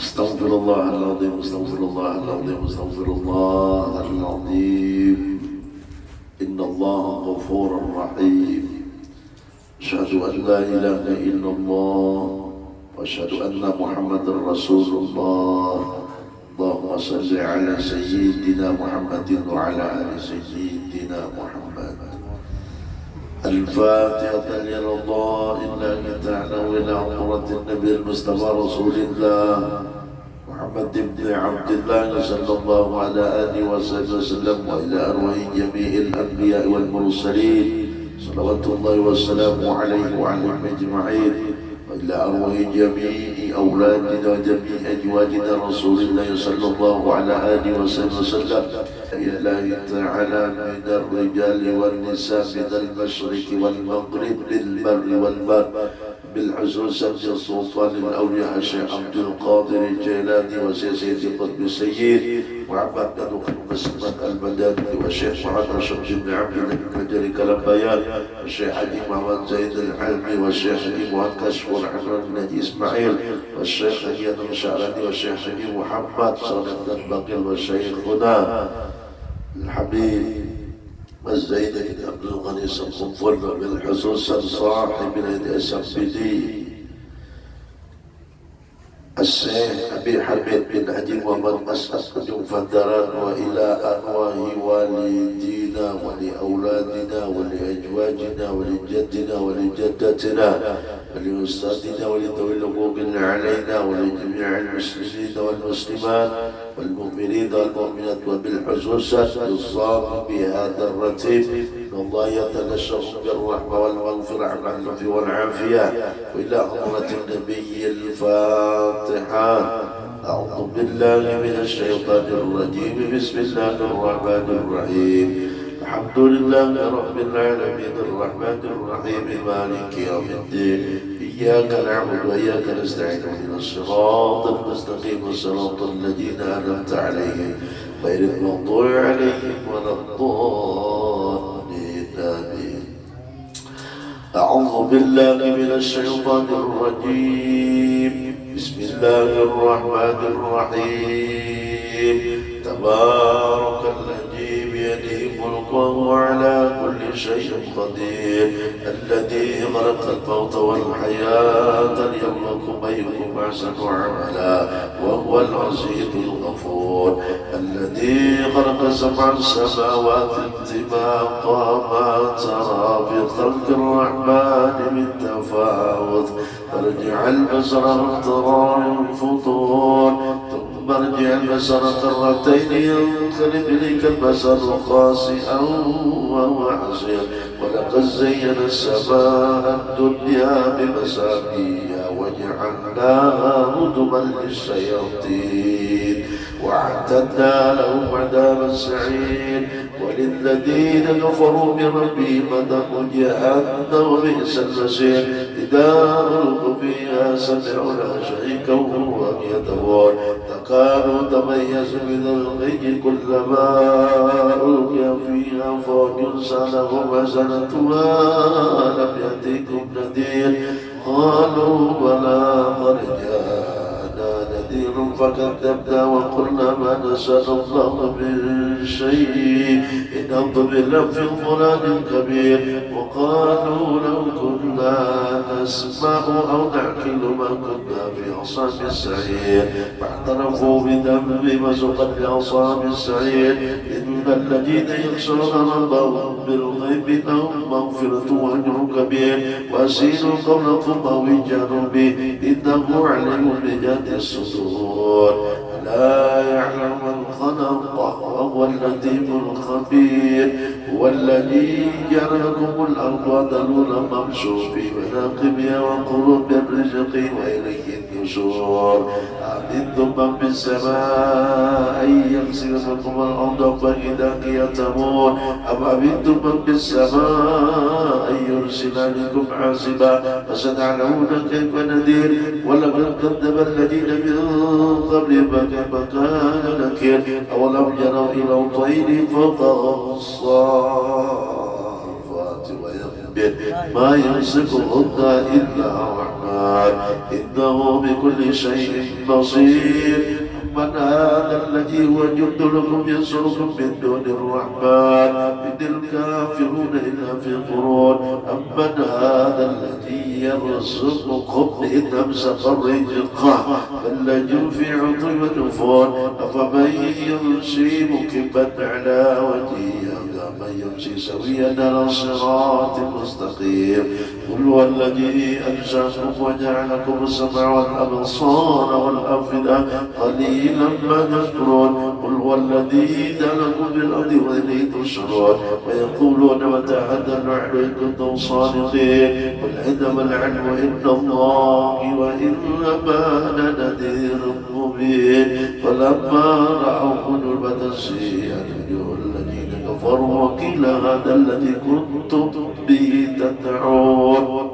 استغفر الله العظيم استغفر الله العظيم استغفر الله العظيم إن الله غفور رحيم أشهد أن لا إله إلا الله وأشهد أن محمدا رسول الله اللهم صل على سيدنا محمد وعلى آل سيدنا محمد الفاتحة لرضاء الله تعالى وإلى حضرة النبي المصطفى رسول الله محمد بن عبد الله صلى الله على آله وسلم وإلى أرواح جميع الأنبياء والمرسلين صلوات الله وسلامه عليه وعليهم أجمعين وإلى أرواح جميع أولادنا وجميع أزواجنا رسول الله صلى الله على آله وسلم لله تعالى من الرجال والنساء من المشرق والمغرب بالبر والبحر بالعزوزة السلطان الأولياء الشيخ عبد القادر الجيلاني وسيد قطب السيد وعبد بن مسلمة المدني والشيخ محمد شمس بن عبد المجري كلمبيان والشيخ حجي محمد زيد الحلمي والشيخ حجي محمد كشف الحمد بن إسماعيل والشيخ حجي الشعراني والشيخ حجي محمد صالح بن بقيل والشيخ هنا الحبيب الزيد بن عبد الغني القنفل بالحصوص صاحب الأسمبلي الشيخ أبي حميد بن حجي محمد أسعد بن فدران وإلى أرواح والدينا ولأولادنا ولأزواجنا ولجدنا ولجدتنا ولأستاذنا ولذوي الحقوق علينا ولجميع المسلمين والمسلمات والمؤمنين والمؤمنات وبالحسوسات يصاب بهذا الرتيب إن الله يتنشر بالرحمة والمغفرة والعفو والعافية وإلى حضرة النبي الفاتحة أعوذ بالله من الشيطان الرجيم بسم الله الرحمن الرحيم الحمد لله رب العالمين الرحمن الرحيم مالك يوم الدين إياك نعبد وإياك نستعين اهدنا الصراط المستقيم صراط الذين أنعمت عليهم غير المغضوب عليهم ولا الضالين آمين أعوذ بالله من الشيطان الرجيم بسم الله الرحمن الرحيم تبارك الذي بيده الملك وهو على كل شيء قدير الذي خلق الموت والحياة ليبلوكم أيكم أحسن عملا وهو العزيز الغفور الذي خلق سبع سماوات طباقا ما ترى في خلق الرحمن من تفاوت فارجع البصر هل ترى من فطور ثم ارجع البصر كرتين ينقلب اليك البصر خاسئا وهو حسير ولقد زينا السماء الدنيا بمصابيح وجعلناها هدما للشياطين واعتدنا لهم عذاب السعير وللذين كفروا بربهم عذاب جهنم وبئس المصير إذا ألقوا فيها سمعوا لها شهيقا وهم يدعون تكاد تميز من الغي كلما ألقي فيها فوج سألهم حسنتها ألم يأتكم نذير قالوا بلى قد جاءنا نذير فكذبنا وقلنا ما نزل الله من شيء إن أنتم إلا في ضلال كبير وقالوا لو كنا نسمع أو نعقل ما كنا في أصحاب السعير فاعترفوا بذنبهم وسقا لأصحاب السعير إن الذين يخشون ربهم بالغيب لهم مغفرة وأجر كبير وأسيروا قولكم أو اجهروا به إنه عليم بذات الصدور لا يعلم من خلق وهو اللطيف الخبير هو الذي جعل لكم الأرض ذلولا ممشوا في مناقبها وقلوب الرزق وإليه النشور أأمنتم من في السماء أن يخسف لكم الأرض فإذا هي تمور أم أمنتم من في السماء أن يرسل عليكم حاسبا فستعلمون كيف نذير ولقد كذب الذين من قبلهم فكيف كان نكير أولم يروا إلى الطير فوقهم الصافات ويقبل ما يمسكهن إلا الرحمن إنه بكل شيء بصير. من هذا الذي هو جند لكم ينصركم من دون الرحمن إن الكافرون إلا في غرور. أمن هذا الذي يرزقكم إن أمسك الرزق بل لجوا في عطب ونفور. أفمن يمشي مكبا على وجهه من يمشي سويا على صراط مستقيم. قل هو الذي أنشأكم وجعلكم السمع والأبصار والأفئدة قليلا ما تشكرون. قل هو الذي جعلكم في الأرض وإليه تحشرون. ويقولون متى هذا الوعد إن كنتم صادقين. قل إنما العلم عند الله وإنما أنا نذير مبين. فلما رأوا ظلمة سيئت وجوه الذين كفروا وقيل هذا الذي كنتم به تدعون.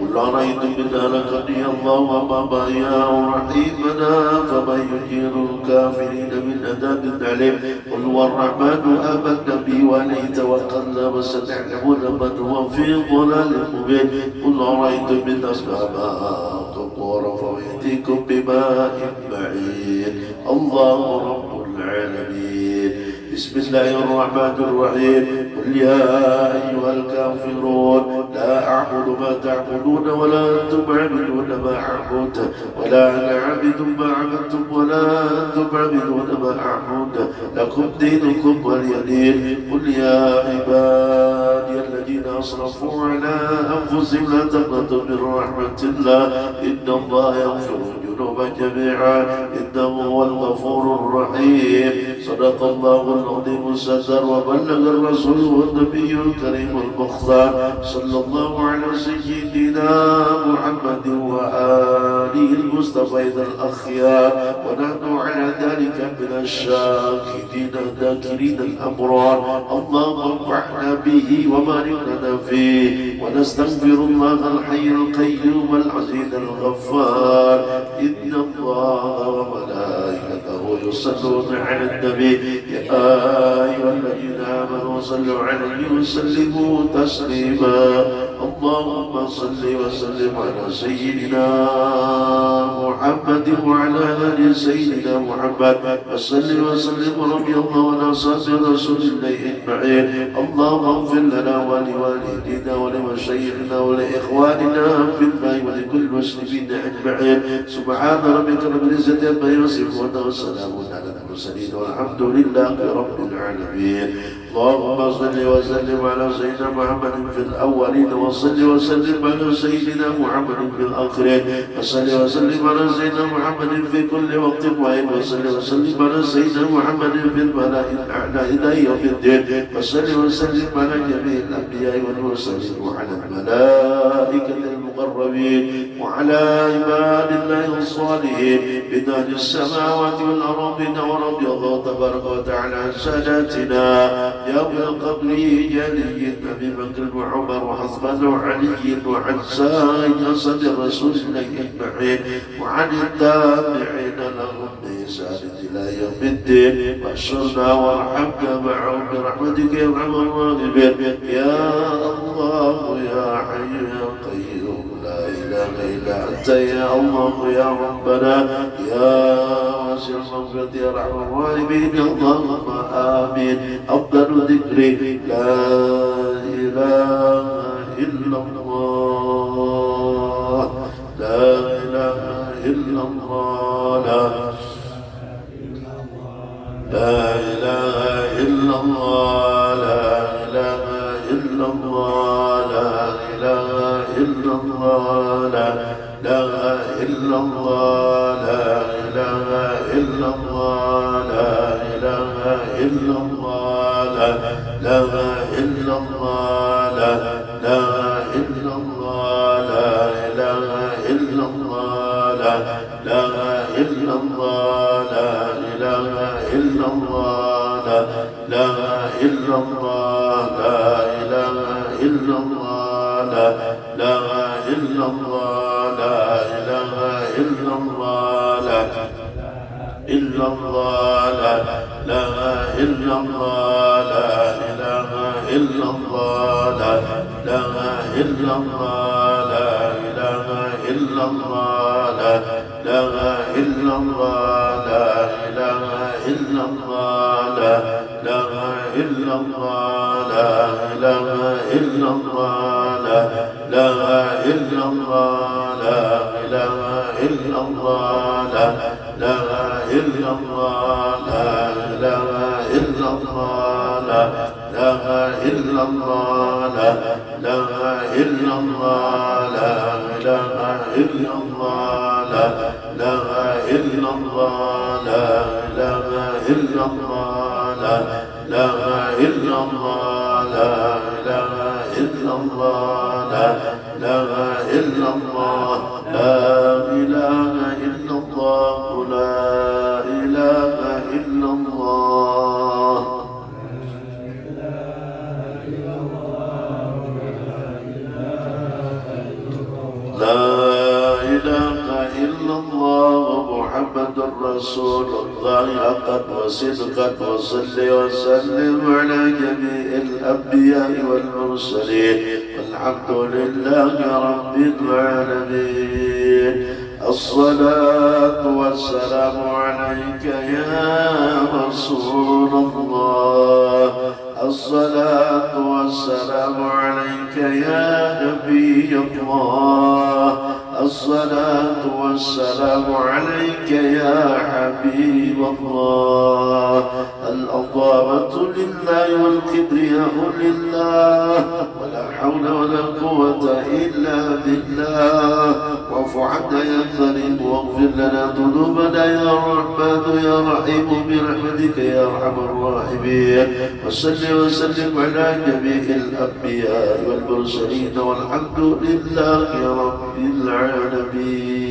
قل أرأيتم إن أهلكني الله وما إياه رحيمنا فمن يجير الكافرين من عذاب أليم. قل هو الرحمن آمنا به وعليه توكلنا وستعلمون من هو في ضلال مبين. قل أرأيتم إن أصبح ماءكم غورا فيأتيكم بماء معين. الله رب العالمين. بسم الله الرحمن الرحيم. قل يا أيها الكافرون لا أعبد ما تعبدون ولا أنتم عابدون ما أعبد ولا أنا عابد ما عبدتم ولا أنتم عابدون ما أعبد لكم دينكم ولي دين. قل يا عبادي الذين أسرفوا على أنفسهم لا تقنطوا من رحمة الله إن الله يغفر الذنوب جميعا إنه هو الغفور الرحيم. صدق الله العظيم الستر وبلغ الرسول والنبي الكريم المختار صلى الله على سيدنا محمد وآله المصطفين الأخيار. ونحن على ذلك من الشاكرين الذاكرين الأبرار. اللهم انفعنا به وبارك لنا فيه. ونستغفر الله الحي القيوم العزيز الغفار. إن الله وملائكته يصلون على النبي يا أيها الذين آمنوا صلوا عليه وسلموا تسليما. اللهم صل وسلم على سيدنا محمد وعلى آل سيدنا محمد وصل وسلم رضي الله عن أصحاب رسول الله أجمعين. اللهم اغفر لنا ولوالدينا ولمشايخنا ولإخواننا في الله ولكل المسلمين أجمعين. سبحان ربك رب العزة عما يصفون وسلام على المرسلين والحمد لله رب العالمين. اللهم صل وسلم على سيدنا محمد في الأولين وصل وسلم على سيدنا محمد في الآخرين. وصل وسلم على سيدنا محمد في كل وقت وعين. وصل وسلم على سيدنا محمد في الملائكة الأعلى إلى يوم الدين. وصل وسلم على جميع الأنبياء والمرسلين وعلى الملائكة المقربين وعلى عباد الله الصالحين من أهل السماوات والأرضين. ورضي الله تبارك وتعالى عن ساداتنا يوم القبر جلي أبي بكر وعمر وعثمان وعلي وعن سائر أصحاب رسول الله أجمعين وعن التابعين لهم بإحسان إلى يوم الدين. واحشرنا وارحمنا معهم برحمتك يا أرحم الراحمين. يا الله يا حي يا قيوم لا إله إلا أنت يا الله يا ربنا يا واسع المغفرة يا أرحم الراحمين. اللهم آمين. أفضل ذكر لا إله إلا الله لا إله إلا الله لا إله إلا الله لا إله إلا الله لا إله إلا الله لا إله إلا الله لا إله إلا الله لا إله إلا الله لا إله إلا الله لا إله إلا الله لا إله إلا الله لا إله إلا الله لا إله إلا الله لا إله إلا الله لا إله إلا الله لا إله إلا الله لا إله إلا الله لا إلا الله لا إله إلا الله لا إله إلا الله لا إله إلا الله لا إله إلا إلا الله لا إله إلا الله لا إله إلا الله لا إله إلا الله لا إله إلا الله لا إله إلا الله لا إله إلا الله لا إله إلا الله لا إله إلا الله لا إله إلا الله لا إله إلا الله لا إله إلا الله لا إله إلا الله لا إله إلا الله لا إله إلا الله لا إله إلا الله لا إله إلا الله لا إله إلا الله لا إله إلا الله لا إله إلا الله محمد رسول الله حقا وصدقا وصل وسلم على جميع الأنبياء والمرسلين والحمد لله رب العالمين. الصلاة والسلام عليك يا رسول الله الصلاة والسلام عليك يا نبي الله الصلاة والسلام عليك يا حبيب الله. العظمة لله والكبرياء لله ولا حول ولا قوة إلا بالله. واعف عنا يا كريم واغفر لنا ذنوبنا يا رحمن يا رحيم برحمتك يا أرحم الراحمين. وصل وسلم على جميع الأنبياء والمرسلين والحمد لله رب العالمين.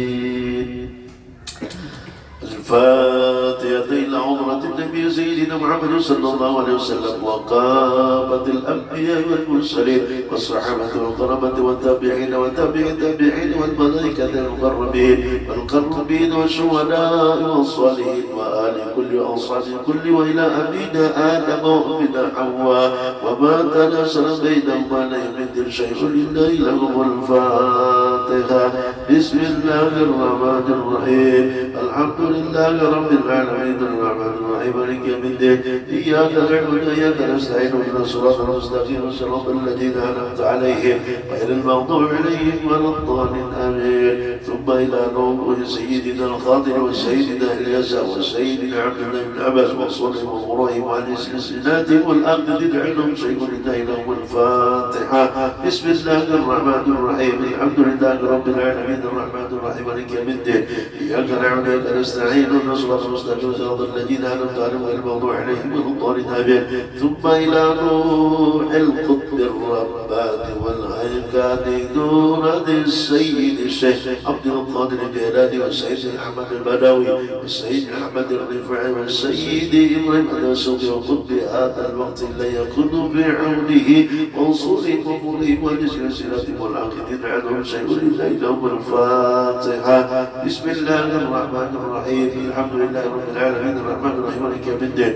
الفاتحة إلى عمرة النبي سيدنا محمد صلى الله عليه وسلم وقامة الأنبياء والمرسلين والصحابة والقرابة والتابعين وتابع التابعين والملائكة والمقربين والشهداء والصالحين وآل كل وأصحاب كل وإلى أبينا آدم وأمنا حواء وما تناسل بينهما لا يمد شيء لله لهم الفاتحة. بسم الله الرحمن الرحيم. الحمد لله رب العالمين الرحمن الرحيم مالك يوم الدين. إياك نعبد وإياك نستعين اهدنا الصراط المستقيم صراط الذين أنعمت عليهم غير المغضوب عليهم ولا الضالين آمين. ثم إلى نور سيدنا الخاطر وسيدنا إلياس وسيدنا عبد الله بن عباس وصلهم وإبراهيم وعلى السلسلات والأرض عنهم شيء لله لهم الفاتحة. بسم الله الرحمن الرحيم. الحمد لله رب العالمين الرحمن الرحيم مالك يوم الدين. إياك نعبد وإياك نستعين اهدنا الصراط المستقيم صراط الذين أنعمت عليهم غير المغضوب عليهم ولا الضالين آمين. ثم إلى روح القطب الرباني والهيكل نور السيد الشيخ عبد القادر الجيلاني والسيد أحمد البدوي والسيد أحمد الرفاعي والسيد إبراهيم الدسوقي وقطب هذا الوقت لا يكون بعونه وصولهم وقولهم ولسلسلتهم والعاقدين عنهم شيء لله لهم الفاتحة. بسم الله الرحمن الرحيم. الحمد لله رب العالمين الرحمن الرحيم مالك يوم الدين.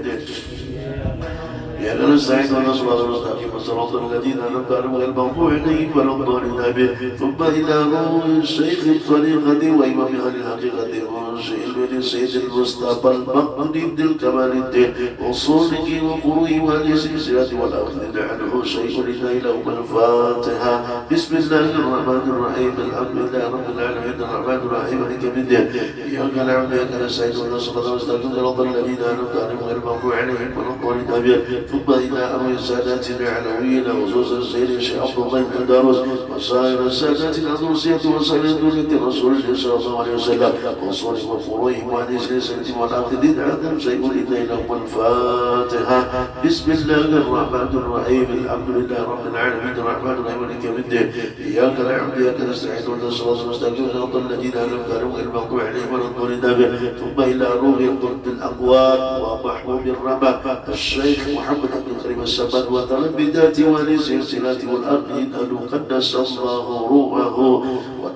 يا نستعين ونصبر ونستقيم صراط الذين أنعمت عليهم غير المغضوب عليهم ولا الضالين آمين. ثم إلى روح الشيخ الطريقة وإمام أهل الحقيقة والشيخ سيد المصطفى المقدم ذي الكمال الدين وصوله وقروه وأهل السلسلة والأخذ عنه شيخ لله لهم الفاتحة. بسم الله الرحمن الرحيم. الحمد لله رب العالمين الرحمن الرحيم مالك يوم الدين. إياك نعبد وإياك نستعين اهدنا الصراط المستقيم صراط الذين أنعمت عليهم غير المغضوب عليهم ولا الضالين آمين. ثم إلى أمر السادات العلويين وزوز السيد الشيخ عبد الله بن داروس وسائر السادات الأندلسية وسائر ذرية رسول الله صلى الله عليه وسلم وصولهم وفروعهم وعن سلسلتهم والعاقدين عنهم شيء لله لهم الفاتحة. بسم الله الرحمن الرحيم. الحمد لله رب العالمين الرحمن الرحيم مالك يوم الدين. إياك نعبد وإياك نستعين اهدنا الصراط المستقيم صراط الذين أنعمت عليهم غير المغضوب عليهم ولا الضالين آمين. ثم إلى روح القرد الأقوام ومحبوب الرمى الشيخ محمد بن كريم السبت وتلميذات ولسلسلة والأرض أن قدس الله روحه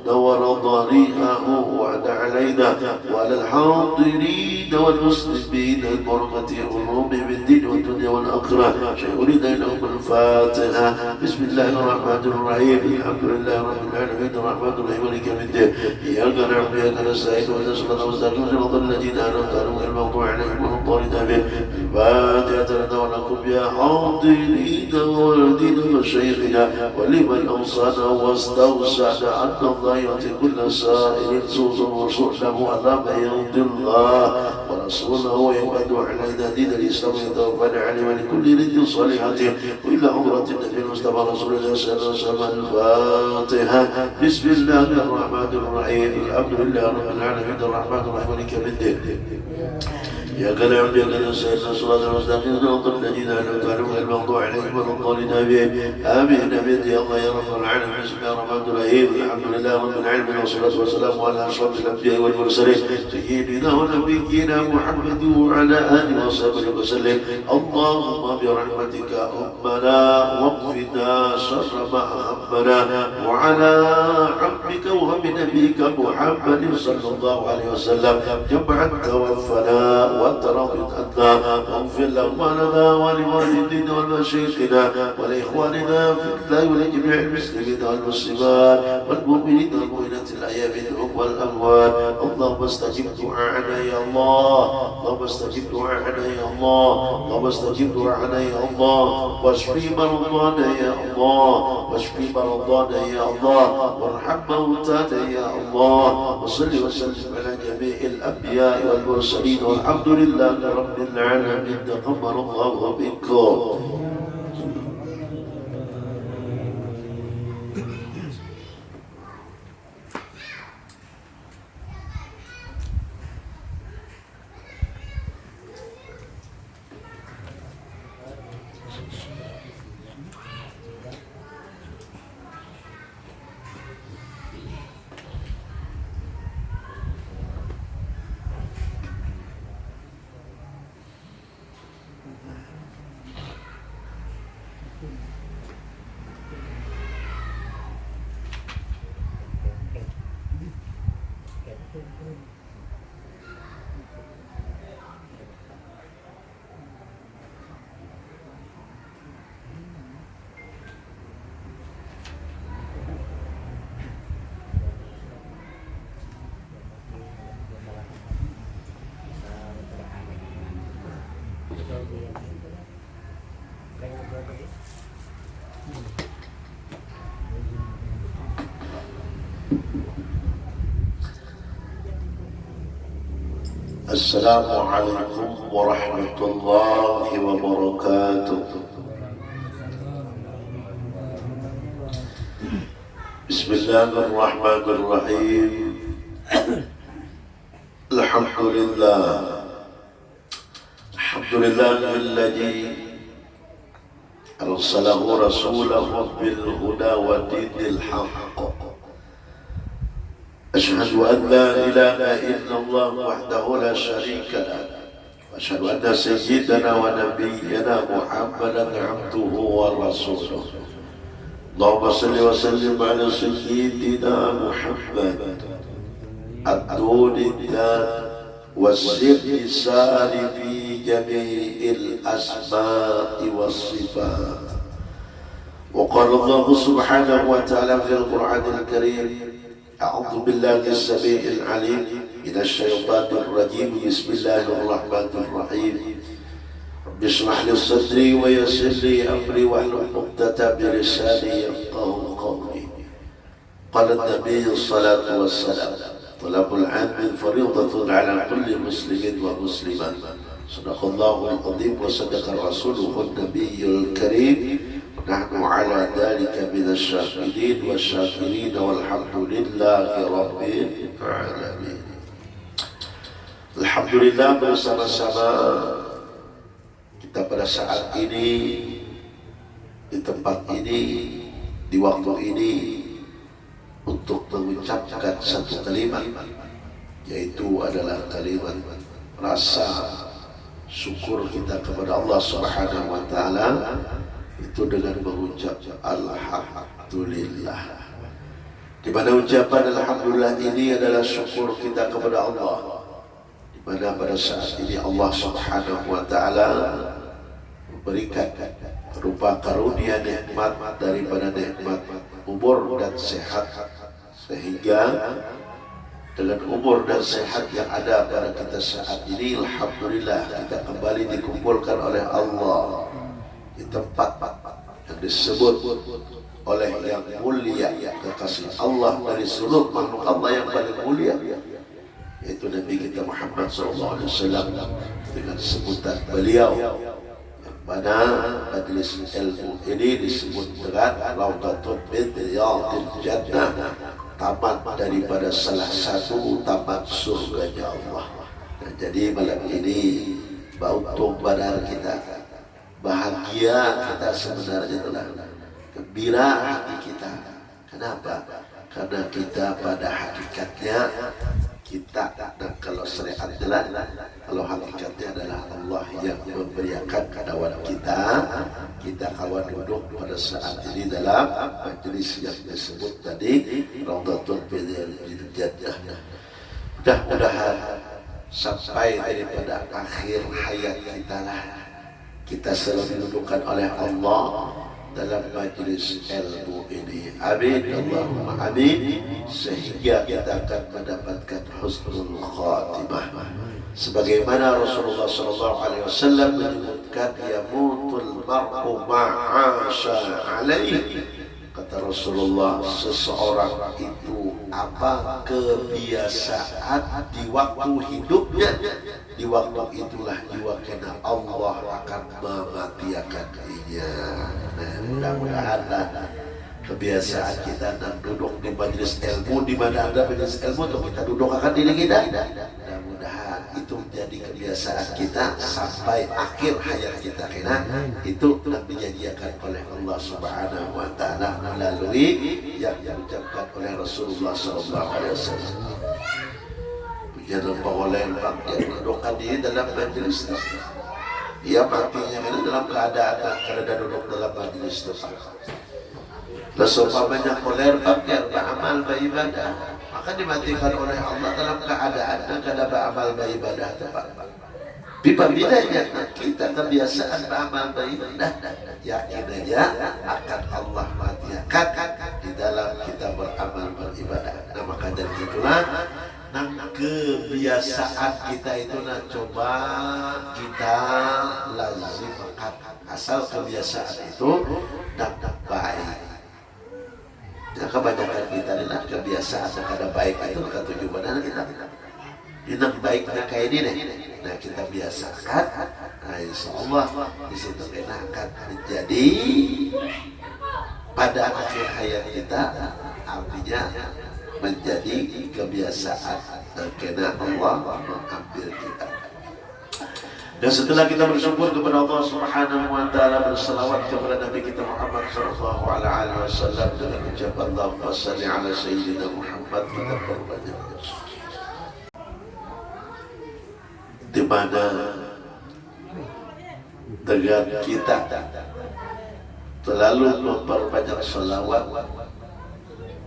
ونور ضريعه وعد عليه علينا وعلى الحاضرين والمسلمين البركة والروم بالدين والدنيا والآخرة شيخ لهم الفاتحة. بسم الله الرحمن الرحيم الحمد لله رب العالمين الرحمن الرحيم مالك يوم الدين إياك نعبد وإياك نستعين اهدنا الصراط المستقيم صراط الذين أنعمت عليهم غير المغضوب عليهم ولا الضالين آمين. الفاتحة لنا ولكم يا حاضرين والدين وشيخنا ولمن أوصانا واستوسعنا أن الله يعطي كل سائل سوء ورسوله على ما يرضي الله ورسوله ويبعد علينا دين الإسلام ويتوفانا عليه ولكل رد صالحاته وإلى عمرة النبي المصطفى رسول الله صلى الله عليه وسلم. الفاتحة. بسم الله الرحمن الرحيم الحمد لله رب العالمين الرحمن الرحيم مالك يوم الدين إياك نعبد وإياك نستعين اهدنا الصراط المستقيم صراط الذين أنعمت عليهم غير المغضوب عليهم ولا الضالين آمين. آمين آمين يا الله يا رب العالمين. بسم الله الرحمن الرحيم الحمد لله رب العالمين والصلاة والسلام على أشرف الأنبياء والمرسلين سيدنا ونبينا محمد وعلى آله وصحبه وسلم. اللهم برحمتك أمنا واكفنا شر ما أهمنا وعلى عبدك وبنبيك محمد صلى الله عليه وسلم جمعا توفنا وترضت أنت واغفر لهم لنا ولوالدينا والمشايخنا ولإخواننا في الله ولجميع المسلمين والمسلمات والمؤمنين والمؤمنات الأحياء منهم والأموات. اللهم استجب دعاءنا يا الله اللهم استجب دعاءنا يا الله اللهم استجب دعاءنا يا الله واشف مرضانا يا الله واشف مرضانا يا الله وارحم موتانا يا الله وصل وسلم على جميع الأنبياء والمرسلين والحمد لله رب العالمين. تقبل الله منكم. السلام عليكم ورحمة الله وبركاته. بسم الله الرحمن الرحيم الحمد لله الذي أرسله رسوله بالهدى ودين الحق. أشهد أن لا إله إلا الله وحده لا شريك له وأشهد أن سيدنا ونبينا محمدا عبده ورسوله. اللهم صل وسلم على سيدنا محمد الدون الذات والسر السار في جميع الأسماء والصفات. وقال الله سبحانه وتعالى في القرآن الكريم أعوذ بالله السميع العليم من الشيطان الرجيم بسم الله الرحمن الرحيم رب اشرح لي صدري ويسر لي أمري واحلل عقدة من لساني يفقهوا قولي. قال النبي الصلاة والسلام طلب العلم فريضة على كل مسلم ومسلمة. صدق الله العظيم وصدق رسوله النبي الكريم. نحن على ذلك من الشاهدين والشاكرين والحمد لله رب العالمين. Alhamdulillah bersama-sama kita pada saat ini di tempat ini di waktu ini untuk mengucapkan satu kalimat, yaitu adalah kalimat rasa syukur kita kepada Allah Subhanahu wa taala, itu dengan mengucap alhamdulillah. di mana ucapan alhamdulillah ini adalah syukur kita kepada Allah, di mana pada saat ini Allah Subhanahu wa taala memberikan berupa karunia nikmat daripada nikmat umur dan sehat, sehingga dengan umur dan sehat yang ada pada kita saat ini, alhamdulillah kita kembali dikumpulkan oleh Allah di tempat yang disebut oleh yang mulia, kekasih Allah dari seluruh makhluk Allah yang paling mulia, yaitu Nabi kita Muhammad SAW, dengan sebutan beliau, yang mana majlis ilmu ini disebut dengan Raudhatun min Riyadhil Jannah, taman daripada salah satu taman surganya Allah. Dan jadi malam ini bautung badan kita, bahagia kita sebenarnya telah gembira hati kita. Kenapa? Karena kita pada hakikatnya kita, dan kalau syariat jelas, kalau hakikatnya adalah Allah yang memberikan kawan kita. Kita kawan duduk pada saat ini dalam majlis yang disebut tadi Raudhatun min Riyadhil Jannah. Mudah-mudahan sampai daripada akhir hayat kita lah kita selalu didudukkan oleh Allah dalam majlis ilmu ini. Amin Allahumma amin. Sehingga kita akan mendapatkan husnul khatimah. Sebagaimana Rasulullah SAW menyebutkan, yamutul mar'u ma'asha alaihi. Kata Rasulullah, seseorang itu apa kebiasaan di waktu hidupnya, di waktu itulah jiwa kena Allah akan mematiakannya. Nah, mudah-mudahan kebiasaan kita dan duduk di majelis ilmu, di mana ada majelis ilmu untuk kita duduk akan diri kita. Mudah-mudahan itu menjadi kebiasaan kita sampai akhir hayat kita, kena itu dan dijanjikan oleh Allah Subhanahu wa taala melalui yang diucapkan oleh Rasulullah SAW. Jangan boleh yang dudukkan diri dalam majelis tersebut. Dia matinya karena dalam keadaan karena duduk dalam majelis tersebut. Seumpamanya koler bakir beramal beribadah, maka dimatikan oleh Allah dalam keadaan kada beramal beribadah tepat. Apabila kita kebiasaan beramal beribadah, yakin aja akan Allah matikan di dalam kita beramal beribadah. Nah maka dari itulah kebiasaan kita itu coba kita lazimkan, asal kebiasaan itu baik. Nah, kebanyakan kita adalah kebiasaan yang ada baik itu bukan tujuan kita. Ini baiknya kayak ini nih. Nah kita biasakan. Nah insya Allah di situ kita akan menjadi pada akhir hayat kita, artinya menjadi kebiasaan dan kena Allah mengambil kita. Dan setelah kita bersyukur kepada Allah Subhanahu wa taala, berselawat kepada Nabi kita Muhammad sallallahu alaihi wasallam dengan ucapan Allahumma shalli ala sayyidina Muhammad, kita berbanyak di mana dengan kita terlalu memperbanyak selawat,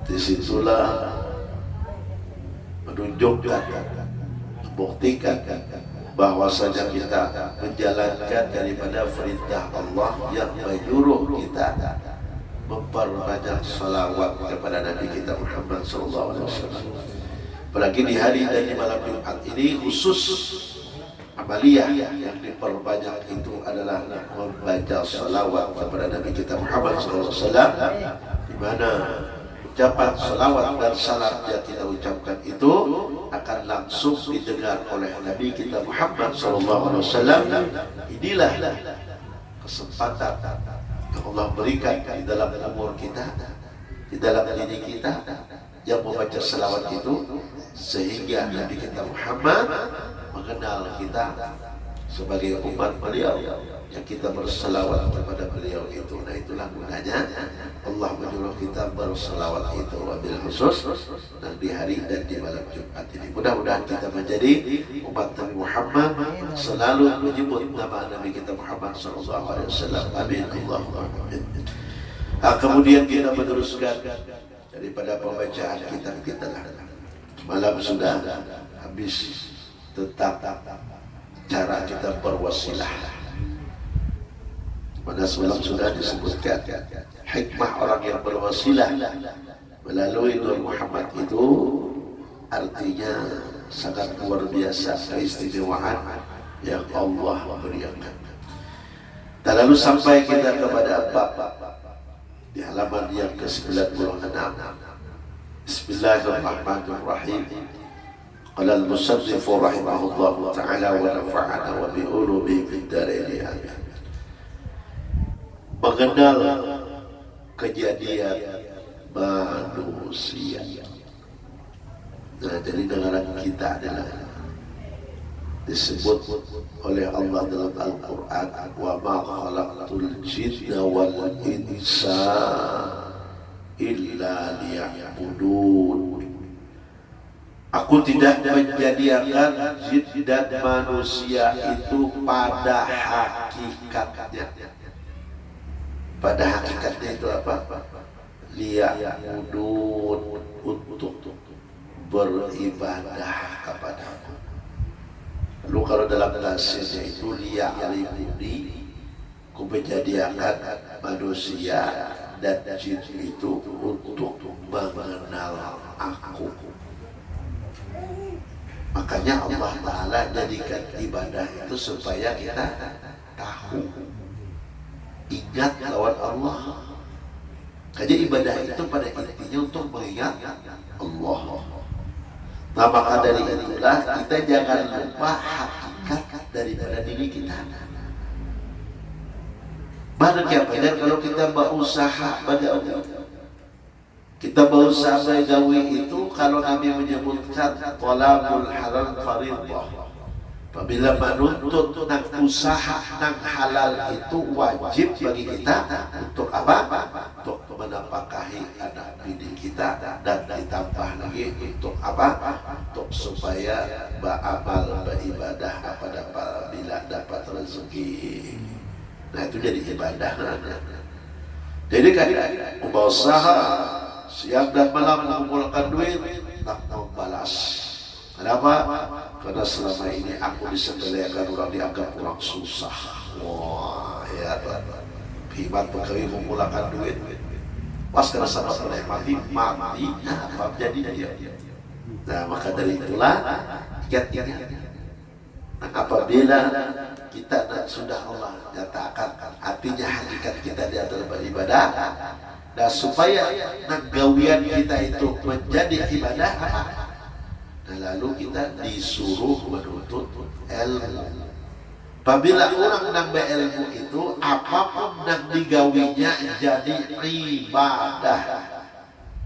disitulah menunjukkan, membuktikan bahwasanya kita menjalankan daripada perintah Allah yang menyuruh kita memperbanyak salawat kepada Nabi kita Muhammad SAW. Apalagi di hari dan di malam Jumat ini khusus amaliyah yang diperbanyak itu adalah membaca salawat kepada Nabi kita Muhammad SAW, di mana ucapan salawat dan salam yang kita ucapkan itu akan langsung didengar oleh Nabi kita Muhammad SAW. Inilah kesempatan yang Allah berikan di dalam umur kita, di dalam diri kita yang membaca salawat itu, sehingga Nabi kita Muhammad mengenal kita sebagai umat beliau yang kita berselawat kepada beliau itu. Nah itulah gunanya Allah menyuruh kita berselawat itu wabil khusus dan di hari dan di malam Jumat ini. Mudah-mudahan kita menjadi umat Nabi Muhammad selalu menyebut nama Nabi kita Muhammad SAW. Amin Allahumma amin. Kemudian kita meneruskan dari daripada pembacaan kitab kita lah. Malam sudah habis, tetap cara kita berwasilah. Pada semalam sudah disebutkan hikmah orang yang berwasilah melalui Nur Muhammad itu artinya sangat luar biasa keistimewaan yang Allah berikan. Dan lalu sampai kita kepada bab di halaman yang ke-96. Bismillahirrahmanirrahim. Qala al-musannif rahimahullah ta'ala wa nafa'ana wa bi'ulumihi fid dharain amin. Mengenal kejadian manusia. Nah, jadi dengaran kita adalah disebut oleh Allah dalam Al-Quran, wa ma khalaqtul jinna wal insa illa liya'budun. Aku tidak menjadikan jin dan manusia itu pada hakikatnya. Pada hakikatnya itu apa? Liya'budun, untuk beribadah kepadaku. Lalu kalau dalam nasirnya itu liya'rifuni, ku menjadikan manusia dan jin itu untuk mengenal aku. Makanya Allah Ta'ala jadikan ibadah itu supaya kita tahu, ingat lawan Allah. Karena ibadah itu pada intinya untuk mengingat Allah. Nah, maka dari itulah kita jangan lupa hakikat daripada diri kita. Mana kiapadah kalau kita berusaha bagawi, kita berusaha bagawi itu kalau Nabi menyebutkan talabul halal fardhah. Apabila menuntut nang usaha nang halal itu wajib bagi kita untuk apa? Untuk menafkahi anak bini kita, dan ditambah lagi untuk apa? Untuk supaya beramal beribadah apabila dapat rezeki. Nah, itu jadi ibadah. Jadi kan berusaha siang dan malam mengumpulkan duit nak membalas. Kenapa? Karena selama ini aku disepelekan, orang dianggap orang susah. Wah, ya hebat pegawai mengumpulkan duit. Pas kena sama menikmati mati, apa jadi dia? Nah, maka dari itulah ingat. Nah, apabila kita sudah Allah nyatakan artinya hakikat kita di antara beribadah, dan supaya nagawian kita itu menjadi ibadah apa? Nah, lalu kita disuruh menuntut ilmu. Apabila orang nang berilmu itu apapun nang digawinya jadi ibadah.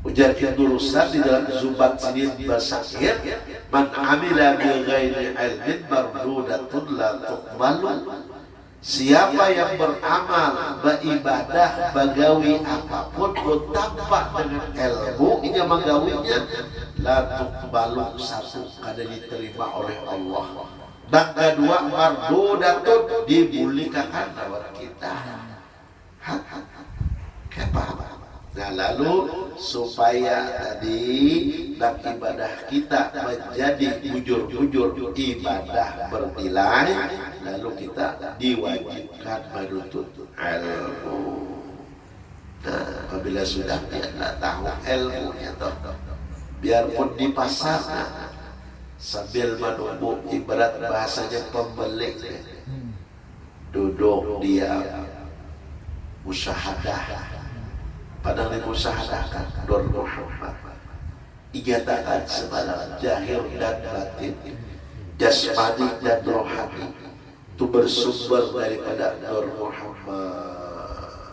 Ujar Ibnu Ruslan di dalam Zubat Sinin Basakir, man amila bi ghairi ilmin mardudatun la tuqbalu. Siapa yang beramal beribadah bagawi apapun tanpa dengan ilmu ia menggawinya, la tuqbalu, satu kada diterima oleh Allah, dan kedua mardudatun, dibulikakan lewat kita. Kenapa? Nah, lalu supaya tadi dan ibadah kita menjadi bujur-bujur ibadah bernilai, lalu kita diwajibkan menuntut ilmu. Nah, apabila sudah kita tahu ilmunya, biarpun di pasar sambil menunggu, ibarat bahasanya pembeli, duduk diam, musyahadah. Padahal dimusahadakan Nur Muhammad dinyatakan semalam jahir dan batin, jasmani dan rohani itu bersumber daripada Nur Muhammad.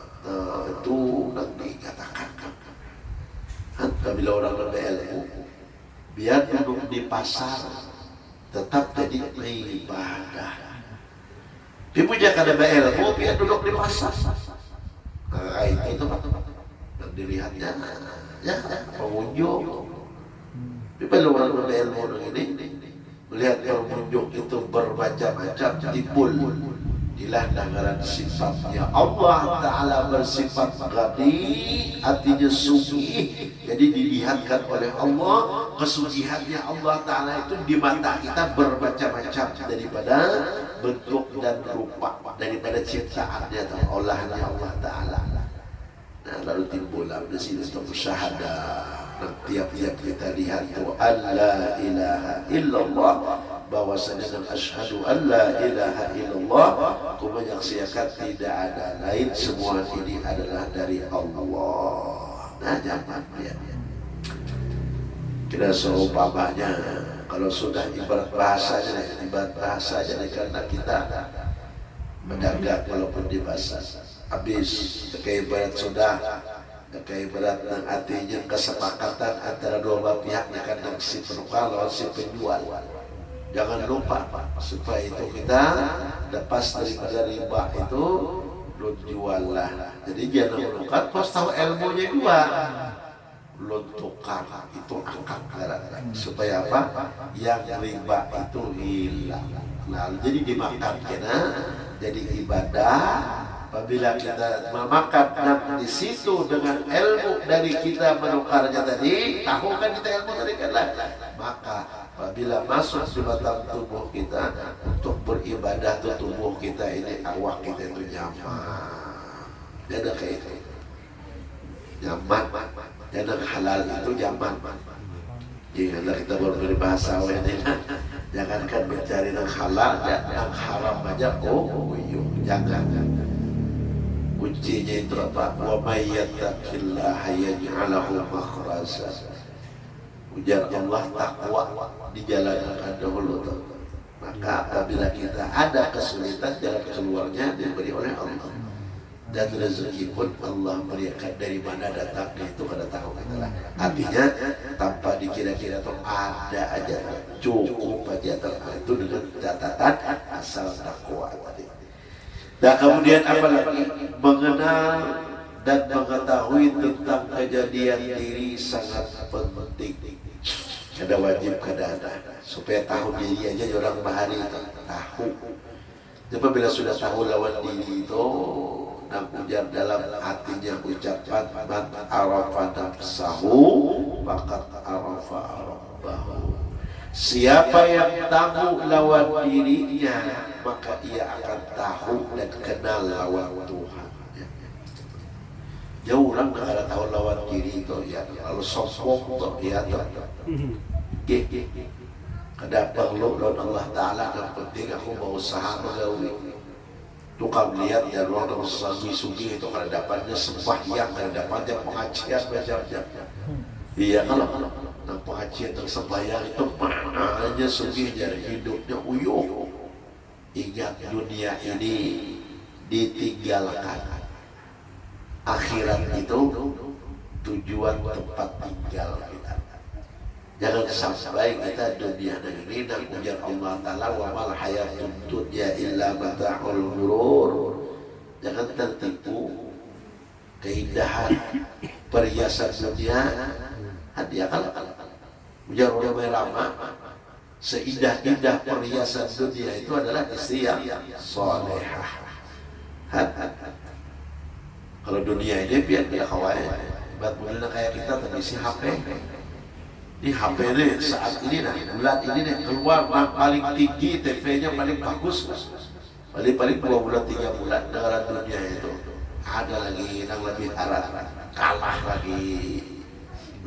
Itu yang dikatakan. Apabila orang berilmu, biar duduk di pasar tetap jadi ibadah. Dipuja kada berilmu, biar duduk di pasar. Nah, itu dan dilihatnya ya pengunjung. Bila orang berilmu ini melihat pengunjung itu bermacam-macam timbul Inilah dengaran sifatnya Allah Ta'ala bersifat ghani, artinya suci. Jadi dilihatkan oleh Allah kesuciannya Allah Ta'ala itu di mata kita bermacam-macam daripada bentuk dan rupa, daripada ciptaannya atau olahannya Allah Ta'ala. Nah, lalu timbullah di sini untuk syahadah. Nah, tiap-tiap kita lihat itu alla ilaha illallah, bahwasanya dan asyhadu alla ilaha illallah, aku menyaksikan tidak ada lain, semua ini adalah dari Allah. Nah, jangan lihat. Kita seumpamanya kalau sudah ibarat bahasanya karena kita mendagang walaupun di pasar habis kayak ibarat sudah kayak ibarat yang artinya kesepakatan antara dua belah pihaknya kan, yang si penukar lawan si penjual. Jangan lupa supaya itu kita lepas daripada riba itu lu jual lah. Jadi jangan menukar kau tahu ilmunya juga lu tukar itu akak supaya apa? Yang riba itu hilang. Nah, jadi dimakan kena jadi ibadah. Apabila kita memakan dan di situ dengan ilmu dari kita menukarnya tadi, tahu kan kita ilmu tadi kan lah, maka apabila masuk di batang tubuh kita untuk beribadah tuh tubuh kita ini, awak kita itu nyaman. Jadi kayak itu nyaman, jadi halal itu nyaman. Jadi kita baru berbahasa ini, jangankan mencari yang halal, yang haram aja, jangan. Kuncinya itu apa? Wa may yattaqillaha yaj'al lahu makhraja. Ujar Allah, takwa dijalankan dahulu. Maka apabila kita ada kesulitan, jalan keluarnya diberi oleh Allah. Dan rezeki pun Allah berikan, dari mana datangnya itu kada tahu kita lah. Artinya tanpa dikira-kira itu ada aja, cukup aja itu dengan catatan asal takwa tadi. Dan kemudian apa lagi? Mengenal dan mengetahui tentang kejadian diri sangat penting. Kada wajib, kada ada. Supaya tahu diri aja orang bahari tahu. Jadi bila sudah tahu lawan diri itu, dan ujar dalam hatinya ucapan man arafa nafsahu faqad arafa rabbahu. Siapa yang tahu lawan dirinya, maka ia akan tahu dan kenal lawan Tuhan. Jauh orang negara tahu lawan diri itu ya, kalau sombong tuh ya tuh. Kada perlu lawan Allah Ta'ala, yang penting aku mau usaha mengawi. Tukang lihat ya orang sugi-sugi itu kada dapatnya sembahyang, kada dapatnya pengajian macam-macam. Iya kalau nang pengajian tersembahyang itu mana aja sugi dari hidupnya uyuh. Ingat dunia ini ditinggalkan. Akhirat itu tujuan tempat tinggal kita. Jangan sampai kita dunia ini dan ujar Allah Ta'ala wa mal hayatud dunya illa mata'ul ghurur. Jangan tertipu keindahan perhiasan dunia. Hadiah kalau ujar ulama lama, seindah-indah perhiasan dunia itu adalah istri yang solehah. Kalau dunia ini biar dia kawan, buat mulai kayak kita tadi si HP. Di HP ini saat ini nah, bulan ini nih keluar paling tinggi, TV-nya paling bagus, paling 2 bulan 3 bulan negara dunia itu. Ada lagi yang lebih arah, kalah lagi.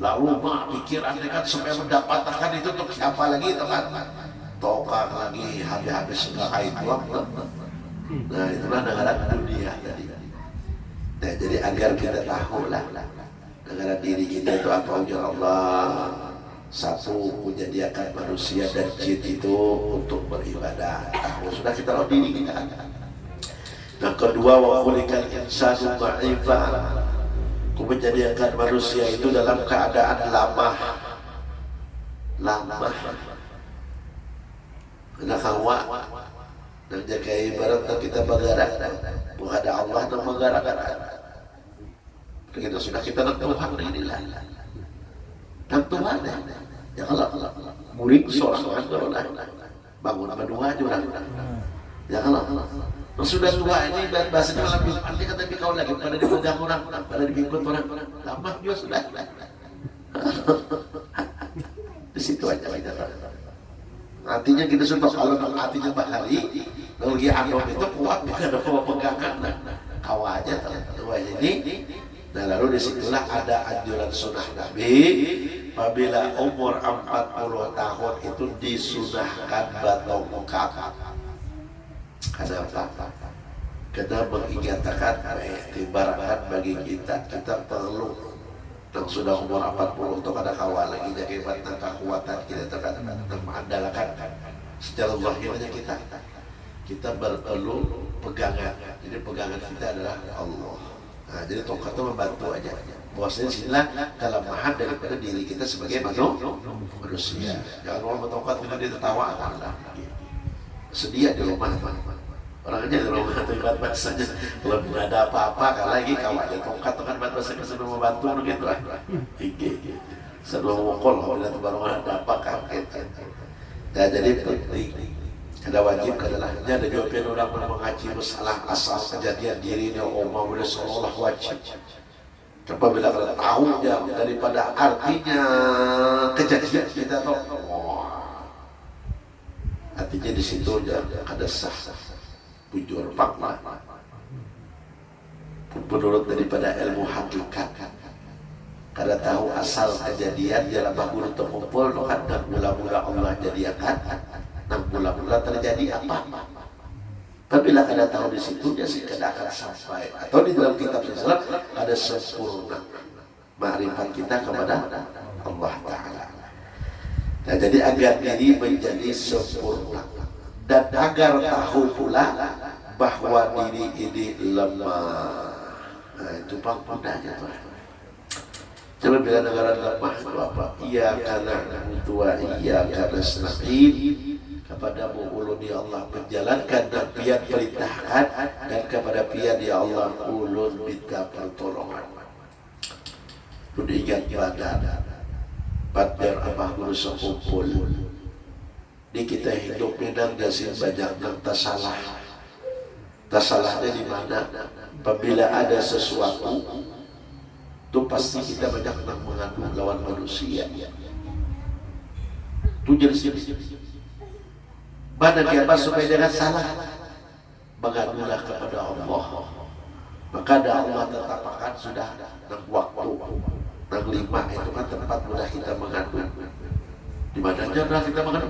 Lalu pikiran kan supaya mendapatkan itu untuk siapa lagi teman? Tokak lagi, habis-habis nggak kait uang. Nah itulah negara dunia tadi. Nah jadi agar kita tahu lah negara diri kita itu apa ujar Allah. Satu, menjadikan manusia dan jin itu untuk beribadah. Tahu sudah kita tahu diri kita. Yang kedua, wa khuliqal insanu dha'ifan. Menjadikan manusia itu dalam keadaan lamah. Kena kawa dan jaga ibarat kita bergerak menghadap Allah dan bergerak. Kita sudah kita nak Tuhan inilah. Dan Tuhan ya kalau murid seorang kalau bangun berdua juga. Ya kalau Sudah tua ini bahasanya malah nanti kata kau lagi pada dipegang orang, pada dipikut orang, lama juga sudah. Di situ aja kita tahu. Artinya kita sudah kalau artinya bahari, lagi anom itu kuat bukan ada pegangan. Kau aja tua ini. Nah lalu disitulah ada anjuran sunnah Nabi. Apabila umur 40 tahun itu disunahkan batong muka. Kenapa? Karena mengingatkan, mengiktibarkan bagi kita perlu yang sudah umur 40 untuk ada kawal lagi jadi tentang kekuatan kita terkadang mengandalkan secara zahirnya kita perlu pegangan. Jadi pegangan kita adalah Allah. Nah, jadi tongkat itu membantu aja. Bahwasanya sinilah kelemahan daripada diri kita sebagai manusia. Jangan orang bertongkat kita ditertawakan lah. Sedia di rumah orangnya di rumah terlibat bahasanya kalau tidak ada apa-apa kalau lagi kawannya tongkat kan bahasanya sudah membantu gitu lah sebelum mukul kalau tidak ada apa kan ya jadi penting ada wajib adalah ada jawaban orang mengaji masalah asal kejadian diri ini umma udah seolah wajib apabila kita tahu daripada artinya kejadian kita tahu artinya di situ ada sah bujur fakta menurut daripada ilmu hakikat kada tahu asal kejadian dalam guru terkumpul kan dan mula-mula Allah jadikan dan mula-mula terjadi apa apabila kada tahu di situ dia sih kada akan sampai atau di dalam kitab Islam ada sempurna makrifat kita kepada Allah Ta'ala. Nah, jadi agar diri menjadi sempurna dan agar tahu pula bahwa diri ini lemah. Nah, itu pangkudanya Pak. Coba bila negara lemah itu apa? Iya karena tua, iya karena nasta'in kepada ulun ya Allah menjalankan dan pian perintahkan dan kepada pian ya Allah ulun minta pertolongan. Sudah ingat badan. Badar abah guru sekumpul di kita hidup memang dasar banyak yang tersalahnya di mana apabila ada sesuatu itu pasti kita banyak yang mengadu lawan manusia itu jadi badan apa supaya jangan salah mengadulah kepada Allah maka ada Allah tetapkan sudah dan waktu yang 5 itu kan tempat mudah kita mengadu. Di mananya mudah kita mengadu?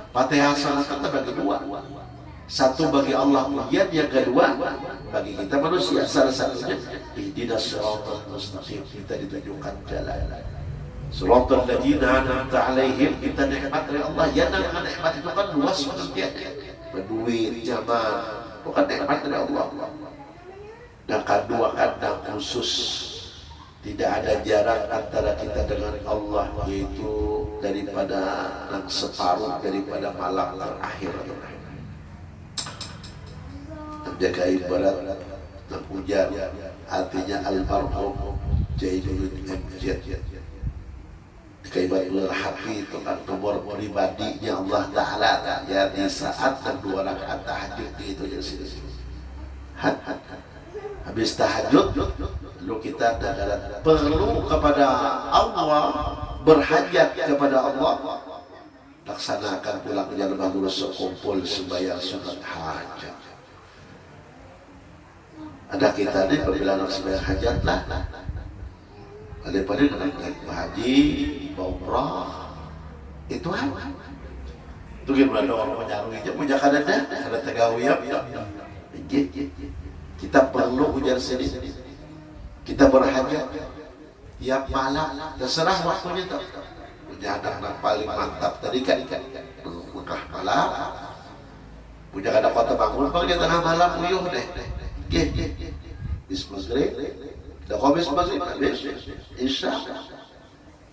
Fatihah salat kita bagi 2. Satu bagi Allah pujian, yang kedua bagi kita manusia. Salah satunya ihdinas siratal mustaqim, kita ditunjukkan jalan. Siratal ladzina an'amta 'alaihim, kita nikmat dari Allah. Ya dengan nikmat itu kan luas pengertiannya. Berduit, zaman, bukan nikmat dari Allah. Dan kedua kadang khusus tidak ada jarak antara kita dengan Allah yaitu daripada yang separuh daripada malam terakhir menjaga ibarat yang hujan artinya almarhum Zaidul Amjad kaibatul hati itu kan nomor pribadinya Allah Ta'ala ya di saat dan 2 rakaat tahajud itu jadi sini habis tahajud lalu kita perlu kepada Allah berhajat kepada Allah laksanakan pulang jalan dulu sekumpul sembahyang sunat hajat ada kita ini apabila nak sembahyang hajat lah daripada naik haji umrah itu apa itu gimana orang menyaruh aja punya kadang ada tegawiyah kita perlu ujar sini kita berhajat tiap malam terserah waktunya tak punya anak yang paling mantap tadi kan Mekah malam punya ada kota bangun pakai tengah malam uyuh deh bis maghrib dah habis maghrib habis isya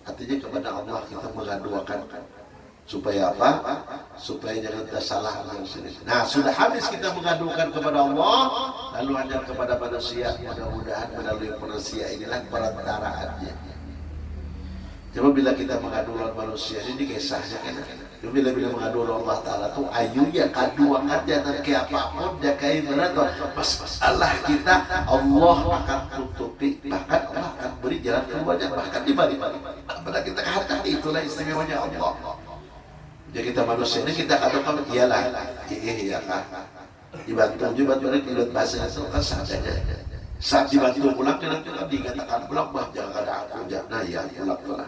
artinya kepada Allah kita mengadukan supaya apa? Supaya jangan tersalah yang sini. Nah, sudah habis kita mengadukan kepada Allah, lalu hanya kepada manusia. Mudah-mudahan melalui manusia inilah perantaraannya. Coba bila kita mengadu lawan manusia ini kisahnya kan. Bila mengadu Allah Ta'ala tuh ayunya kadua aja dan ke apapun dia kain berat masalah kita Allah akan tutupi, bahkan Allah akan beri jalan keluarnya, bahkan dibalik pada kita hati. Itulah istimewanya Allah. Jadi kita manusia ini kita katakan iyalah iya kah dibantu juga menurut bahasa itu kan seadanya. Saat dibantu pulang kan dikatakan pulang bah jangan ada aku jangan ya pulang.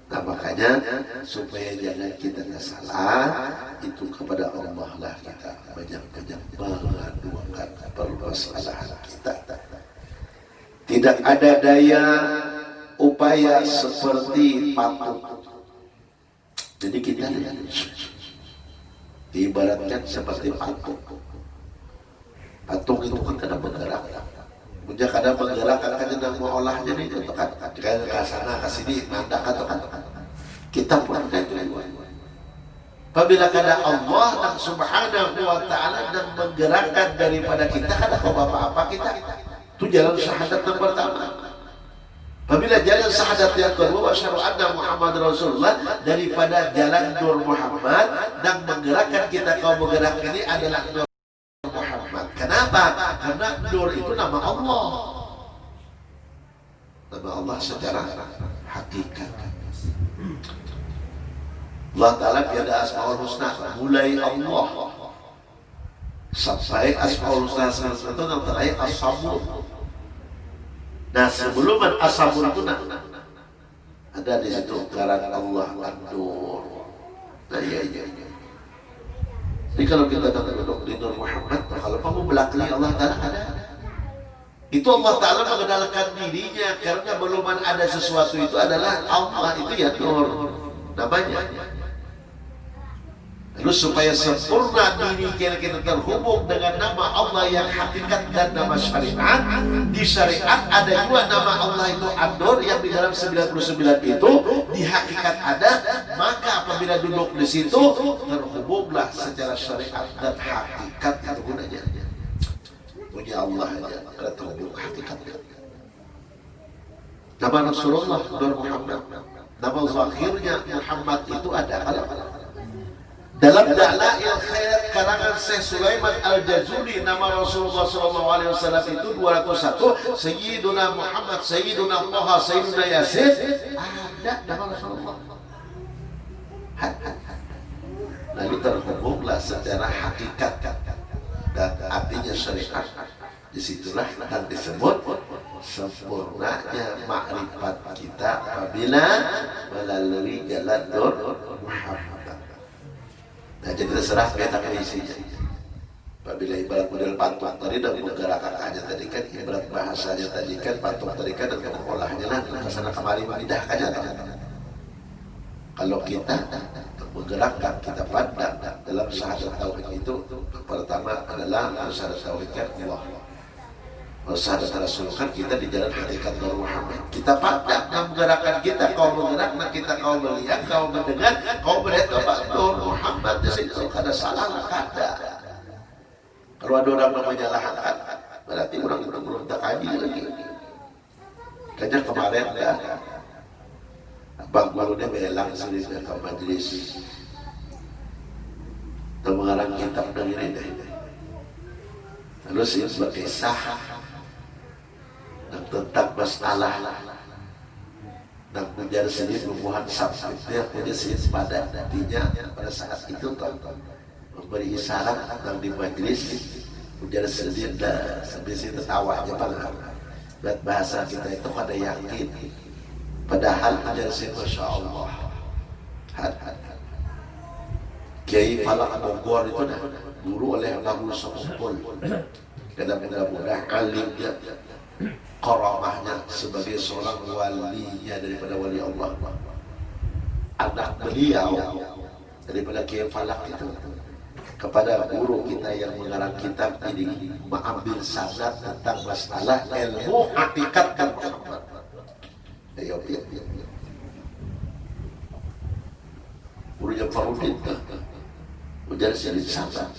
Nah makanya supaya jangan kita salah itu kepada Allah lah kita banyak-banyak mengadukan permasalahan kita. Tidak ada daya upaya seperti patung. Jadi kita diibaratkan seperti patung. Patung itu kan kadang bergerak. Punya kadang bergerak, kadang mau olahnya itu kan. Kayak ke sana ke sini mandak atau kan. Kita pun kayak itu. Apabila kada Allah dan Subhanahu wa Ta'ala dan menggerakkan daripada kita kada kau apa-apa kita. Itu jalan syahadat yang pertama. Apabila jalan syahadat yang kedua asyhadu anna Muhammad Rasulullah daripada jalan Nur Muhammad dan menggerakkan kita kau bergerak ini adalah Nur Muhammad. Kenapa? Karena Nur itu nama Allah. Nama Allah secara hakikat. Allah Ta'ala tiada asmaul husna mulai Allah sampai asmaul husna itu yang terakhir as-sabur. Nah sebelum as-sabur itu ada di situ ngaran Allah An-Nur. Nah iya. Jadi kalau kita duduk di Nur Muhammad, kalau kamu belakang Allah Ta'ala ada. Itu Allah Ta'ala mengenalkan dirinya karena belum ada sesuatu itu adalah Allah itu ya Nur namanya. Lalu supaya sempurna diri kita terhubung dengan nama Allah yang hakikat dan nama syariat. Di syariat ada juga nama Allah itu An-Nur yang di dalam 99 itu di hakikat ada. Maka apabila duduk di situ terhubunglah secara syariat dan hakikat itu gunanya. Punya Allah aja ada terhubung hakikat. Nama Rasulullah Nur Muhammad. Nama zahirnya Muhammad itu ada kalau dalam Dalail Khairat karangan Syekh Sulaiman Al-Jazuli nama Rasulullah SAW itu 201 Sayyiduna Muhammad, Sayyiduna Taha, Sayyiduna Yasin ada nama Rasulullah. Lalu terhubunglah secara hakikat dan artinya syariat. Disitulah yang disebut sempurnanya makrifat kita apabila melalui jalan Nur Muhammad. Nah jadi terserah kita ke isinya. Apabila ibarat model patung tadi dan menggerak kakaknya tadi kan ibarat bahasanya tadi kan patung tadi kan dan mengolahnya lah kesana kemari memindahkannya. Kalau kita menggerakkan kita pandang dalam syahadat tauhid itu pertama adalah syahadat tauhid kan Allah. Syahadat Rasul kan kita di jalan hakikat Nur Muhammad. Kita pandang dan menggerakkan kita, kau bergerak, nah kita kau melihat, kau mendengar, kau melihat Nur Muhammad di situ. Kada salah lah kada. Kalau ada orang menyalahkan, berarti orang itu belum tak kaji lagi. Kayaknya kemarin dah, Abang barunya belang sendiri ke majelis. Kita mengarang kitab dari ini. Lalu saya sebagai sah tentang masalah dan menjadi sendiri pembuahan sabitnya punya sendiri pada artinya pada saat itu memberi isyarat dan di majlis menjadi sendiri dan sebesar tertawanya banget buat bahasa kita itu pada yakin padahal menjadi sendiri Masya Allah Kiai Falak Bogor itu guru oleh Abu Sekumpul kadang-kadang mudah alimnya karamahnya sebagai seorang walinya daripada wali Allah anak beliau daripada Kiai Falak itu kepada guru kita yang mengarang kitab ini mengambil sanad tentang masalah ilmu hakikat dan Muhammad. Ayo gurunya Farudin menjadi sendiri sanad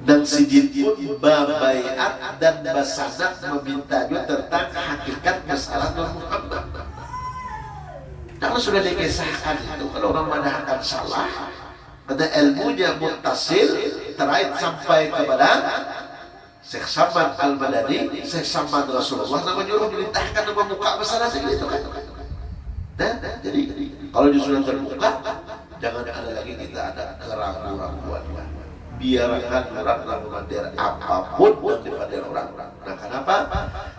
dan Sidin pun babaiat dan basanat meminta juga tentang hakikat masalah Muhammad. Nah, kalau sudah dikisahkan itu, kalau orang mengatakan salah, pada ilmunya muttasil, terakhir sampai kepada Syekh Samad Al-Madani, Syekh Samad Rasulullah, nama nyuruh dilintahkan nama muka masalah itu kan. Nah, jadi kalau sudah terbuka, jangan ada lagi kita ada keraguan-keraguan. Biarkan orang mengandalkan apapun daripada orang. Nah, kenapa?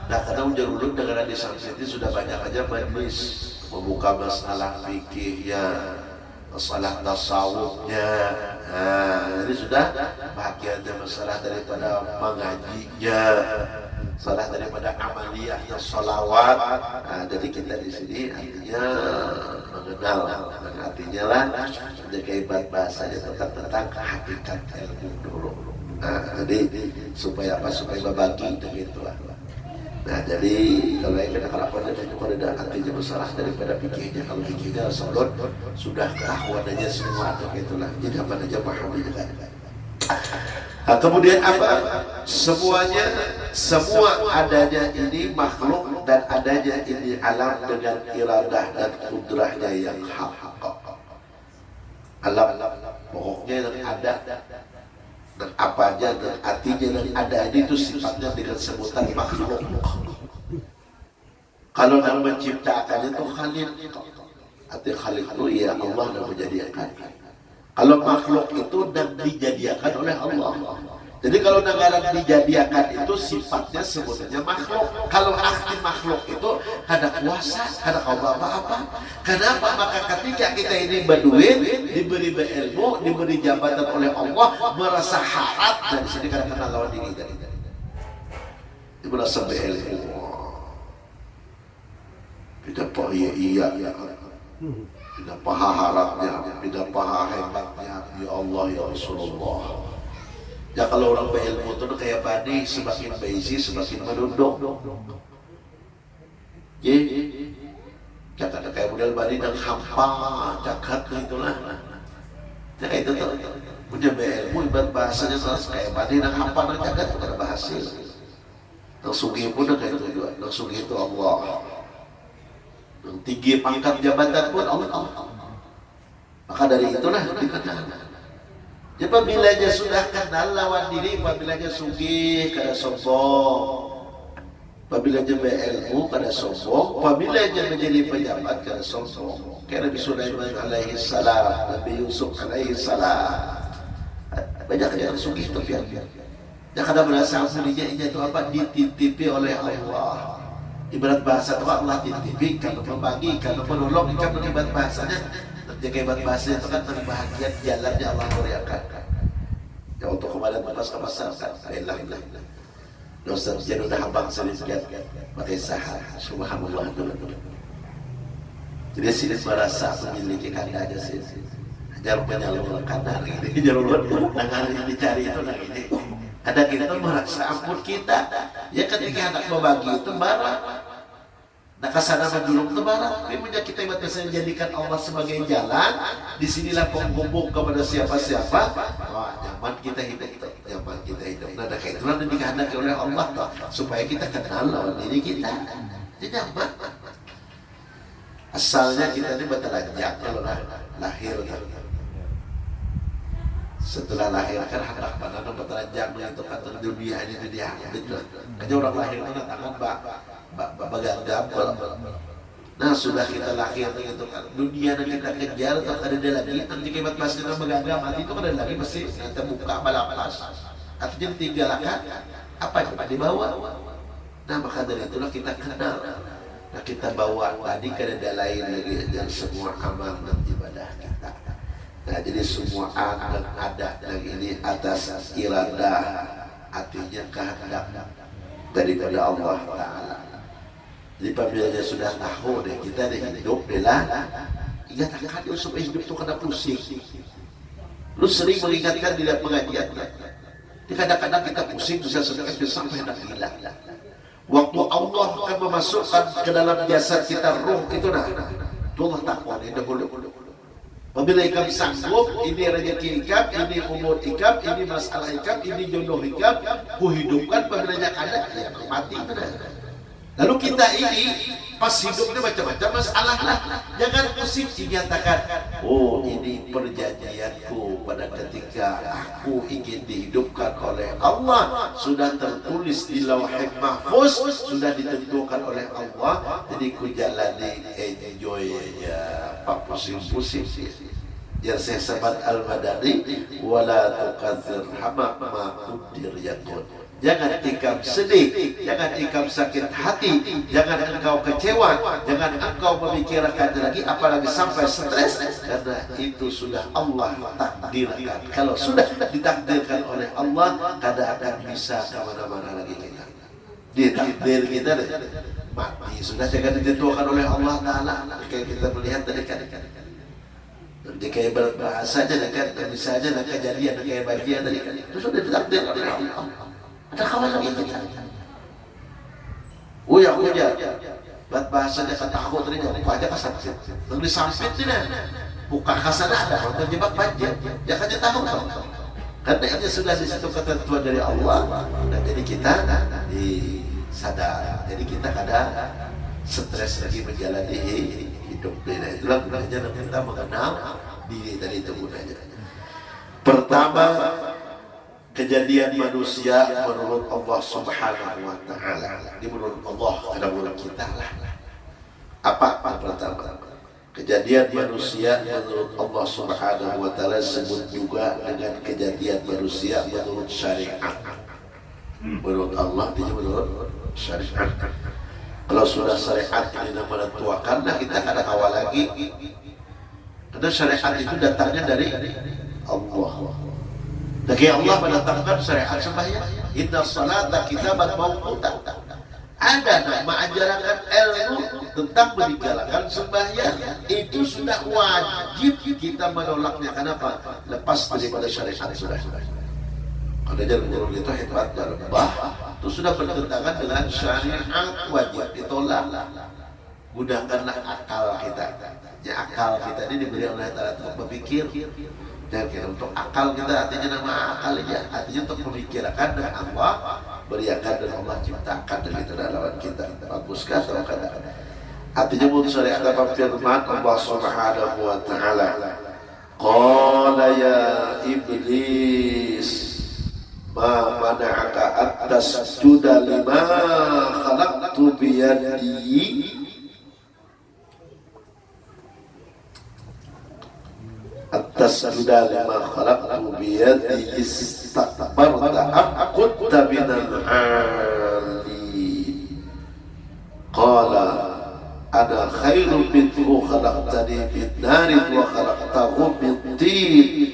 Nah, karena ujar-ujar dengan di Samsiti sudah banyak aja majelis membuka masalah fikihnya, masalah tasawufnya. Nah, ini sudah bahagiannya masalah daripada mengajinya, salah daripada amaliyahnya sholawat. Nah, jadi kita di sini artinya mengenal, artinya lah menjaga ibadah bahasanya tentang hakikat ilmu dulu. Nah, jadi supaya apa? Supaya berbagi begitu lah. Nah, jadi kalau yang kena kelakuan itu ada artinya masalah daripada pikirnya. Kalau pikirnya salon sudah ketahuan aja semua atau itulah. Jadi apa aja pahaminya kan. Nah, kemudian apa? Semuanya, semua adanya ini makhluk dan adanya ini alam dengan iradah dan kudrahnya yang hak. Alam pokoknya yang ada dan apa aja dan artinya dan ada itu sifatnya dengan sebutan makhluk. Kalau yang menciptakan itu Khaliq, arti Khaliq itu ya Allah yang menjadikan. Kalau makhluk itu dan dijadikan oleh Allah. Jadi kalau negara dijadikan itu sifatnya sebenarnya makhluk. Kalau arti makhluk itu ada kuasa, ada apa-apa. Kenapa? Maka ketika kita ini berduit, diberi ilmu, diberi jabatan oleh Allah, merasa harap dan di sini kadang kenal lawan diri dari. Dia merasa berilmu. Tidak paha iya. Tidak paha harapnya, tidak paha hebatnya. Ya Allah, ya Rasulullah. Ya kalau orang berilmu itu kayak badi, semakin berisi semakin menunduk. Jangan ada kayak model badi dan hampa, jagat itulah. Ya itu tuh punya berilmu ibarat bahasanya kayak badi dan hampa dan jagat itu ada bahasa. Langsung pun kayak itu juga. Langsung itu Allah. Yang tinggi pangkat jabatan pun Allah. Maka dari itulah dikenal. Jadi apabila sudah kenal lawan diri, apabila sugih kada sombong, apabila berilmu kada sombong, apabila menjadi pejabat kada sombong. Kayak Nabi Sulaiman alaihi salam, Nabi Yusuf alaihi salam. Banyak yang sugih itu biar. Dia kada merasa dirinya itu apa dititipi oleh Allah. Ibarat bahasa itu Allah titipi, kalau membagi, kalau menolong, kalau ibarat bahasanya. Jaga ibarat bahasa itu kan terbahagian jalannya Allah muliakan. Ya untuk kemarin lepas ke pasar kan, elah. Dosa jadi udah habang sedikit, pakai sahar, subhanallah dulu. Jadi sini merasa memiliki kandanya sih. Jalur penyalur kandang ini, jalur nangan yang dicari itu nah ini. Ada kita merasa ampun kita, ya ketika hendak membagi itu barang. Nah kesana menjulung ke barat, tapi kita biasanya jadikan Allah sebagai jalan. Disinilah penghubung kepada siapa-siapa. Wah, nyaman kita hidup, nyaman kita hidup. Nah, kayak itulah yang dikehendaki oleh Allah toh, supaya kita kenal lawan diri kita. Jadi nyaman. Asalnya kita ini bertelanjang kalau lahir. Setelah lahir kan hendak pada bertelanjang itu kata dunia ini dia. Hanya orang lahir itu tangan bagagam. Nah sudah kita lahir itu kan dunia yang kita kejar atau ada lagi nanti kibat pas kita bagagam mati itu ada lagi mesti kita buka balapas atau jadi tinggalkan apa coba dibawa. Nah maka dari itulah kita kenal. Nah kita bawa tadi ke ada lain lagi dan semua amal dan ibadah kita. Nah jadi semua ada lagi ini atas iradah artinya kehendak daripada Allah Ta'ala. Jadi apabila dia sudah tahu deh kita ada hidup bela, ingat akan supaya hidup itu kena pusing. Lu sering mengingatkan di dalam pengajian. Kadang-kadang kita pusing bisa sampai hendak hilang. Waktu Allah akan memasukkan ke dalam jasad kita ruh itu nah, Allah takwa ini dahulu. Apabila ikam sanggup, ini rezeki ikam, ini umur ikam, ini masalah ikam, ini jodoh ikam, ku hidupkan apabila ada, ya mati itu dah. Lalu kita ini pas hidupnya macam-macam masalah lah. Jangan pusing dinyatakan, oh ini perjanjianku pada ketika aku ingin dihidupkan oleh Allah, sudah tertulis di Lauhul Mahfuz, sudah ditentukan oleh Allah, jadi ku jalani enjoy aja, pak pusing-pusing. Yang saya sahabat Al-Madani, wala tukathir hamak ma kudir yakun. Jangan engkau sedih, jangan engkau sakit hati, jangan engkau kecewa, jangan engkau memikirkan lagi, apalagi sampai stres, karena itu sudah Allah takdirkan. Kalau sudah ditakdirkan oleh Allah, kada akan bisa kemana-mana lagi kita. Ditakdir kita deh, mati sudah jangan ditentukan oleh Allah Taala. Kayak kita melihat tadi kan. Jadi kayak bahasanya kan, bisa aja kejadian kayak bagian tadi kan, itu sudah ditakdirkan oleh Allah. Ada kawan lagi kita. Uya, bahasanya ketakut tadi jangan aja kasar. Lebih sampit tidak. Buka kasar ada, kalau terjebak banjir. Ya kan dia tahu. Karena itu sudah di situ ketentuan dari Allah. Dan jadi kita sadar. Jadi kita kadang stres lagi menjalani hidup ini. Itulah gunanya kita mengenal diri tadi itu gunanya. Pertama, kejadian manusia menurut Allah Subhanahu wa Ta'ala. Ini menurut Allah, ada menurut kita lah. Apa pertama? Kejadian manusia menurut Allah Subhanahu wa Ta'ala disebut juga dengan kejadian manusia menurut syariat. Menurut Allah ini menurut syariat. Kalau sudah syariat ini nama menentukan, nah kita kada kawal lagi. Karena syariat itu datangnya dari Allah. Lagi Allah menetapkan syariat sembahyang. Inna salata kitaban mawquta. Ada mengajarkan ilmu tentang meninggalkan sembahyang. Itu sudah wajib kita menolaknya. Kenapa? Lepas daripada syariat sudah. Kalau jalan itu hebat dan lembah, itu sudah bertentangan dengan syariat, wajib ditolak. Gunakanlah akal kita. Ya, akal kita ini diberi oleh Allah untuk berpikir. Dan untuk akal kita, artinya nama akal aja, artinya untuk memikirkan dan Allah beriakan dan Allah ciptakan dan itu dalam kita. Baguskah atau kada? Artinya menurut syariat apa firman Allah Subhanahu wa Ta'ala, qala ya iblis ma mana'aka an tasjuda lima khalaqtu biyadi at-tasjuda lima khalaqtu biyadi istakbarta am kunta minal 'alin. Qala ana khairun minhu khalaqtani min narin wa khalaqtahu min tin.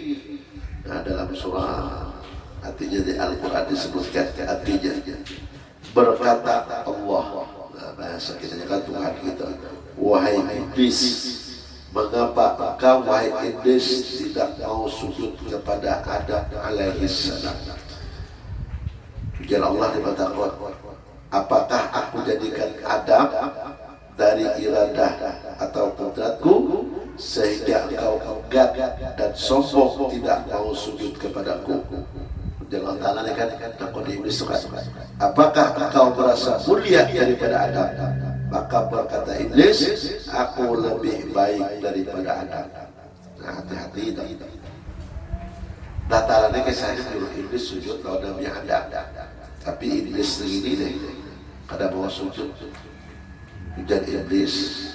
Nah, dalam surah, artinya di Al-Quran disebutkan artinya berkata Allah, nah, bahasa kita kan Tuhan kita, wahai iblis, mengapa engkau wahai iblis tidak mau sujud kepada Adam alaihi salam? Ujar Allah di mata Quran, apakah aku jadikan Adam dari iradah atau kodratku sehingga engkau enggan dan sombong tidak mau sujud kepadaku? Jangan tanya kan takut iblis suka. Apakah engkau merasa mulia daripada Adam? Maka berkata iblis, aku lebih baik daripada Adam. Nah, hati-hati itu. Datarannya kisahnya dulu iblis sujud lawan Nabi Adam. Tapi iblis sendiri deh, kada mau sujud. Dan iblis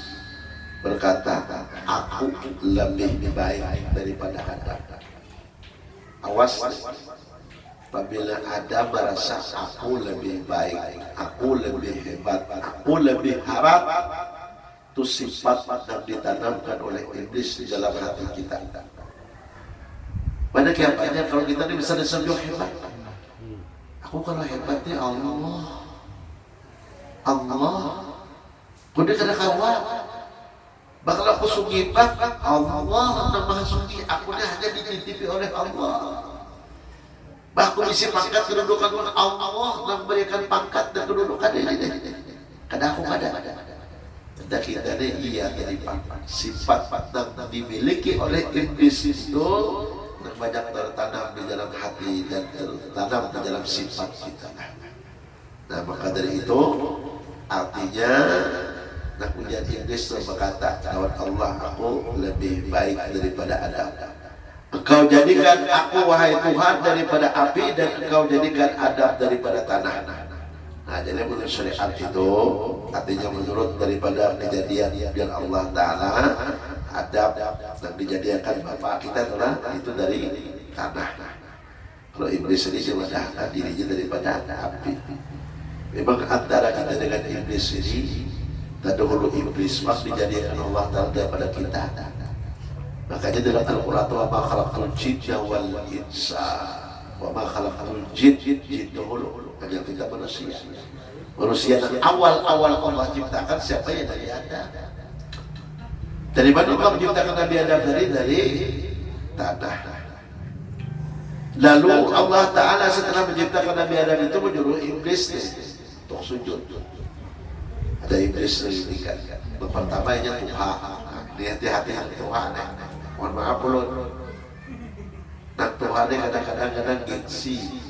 berkata, aku lebih baik daripada Adam. Awas, apabila Adam merasa aku lebih baik, aku lebih hebat, aku lebih harap, itu sifat yang ditanamkan oleh iblis di dalam hati kita. Banyak yang banyak kalau kita ini bisa disanjung hebat. Aku kalau hebatnya Allah, kuda kada kawan. Bakal aku sunggipan Allah yang maha sunggi, aku hanya dititipi oleh Allah. Aku isi pangkat kedudukan Allah yang memberikan pangkat dan kedudukan ini. Kada aku kada. Dan kita ini iya dari sifat yang dimiliki oleh iblis itu yang banyak tertanam di dalam hati dan tertanam di dalam sifat kita. Nah, maka dari itu Artinya nak ujian iblis berkata, kawan Allah, aku lebih baik daripada Adam. Engkau jadikan aku, wahai Tuhan, daripada api, dan engkau jadikan Adam daripada tanah. Nah, jadi menurut syariat itu, artinya menurut daripada kejadian biar Allah Ta'ala, Adam yang dijadikan bapak kita adalah itu dari tanah. Kalau iblis ini memadahkan dirinya daripada api. Memang antara kita dengan iblis ini, terdahulu iblis mak dijadikan Allah Ta'ala daripada kita. Makanya dalam Al-Quran, wa ma khalaqtul jinna wal insa, wa ma khalaqtul jin dahulu. Hanya kita manusia. Manusia yang awal-awal Allah ciptakan siapa yang dari Adam. Dari mana Allah menciptakan Nabi Adam? Dari tanah. Lalu Allah Ta'ala setelah menciptakan Nabi Adam itu menyuruh iblis untuk sujud. Ada iblis dari kan. Pertamanya Tuhan. Hati-hati Tuhan. Mohon maaf ulun. Nah Tuhan kadang-kadang gengsi.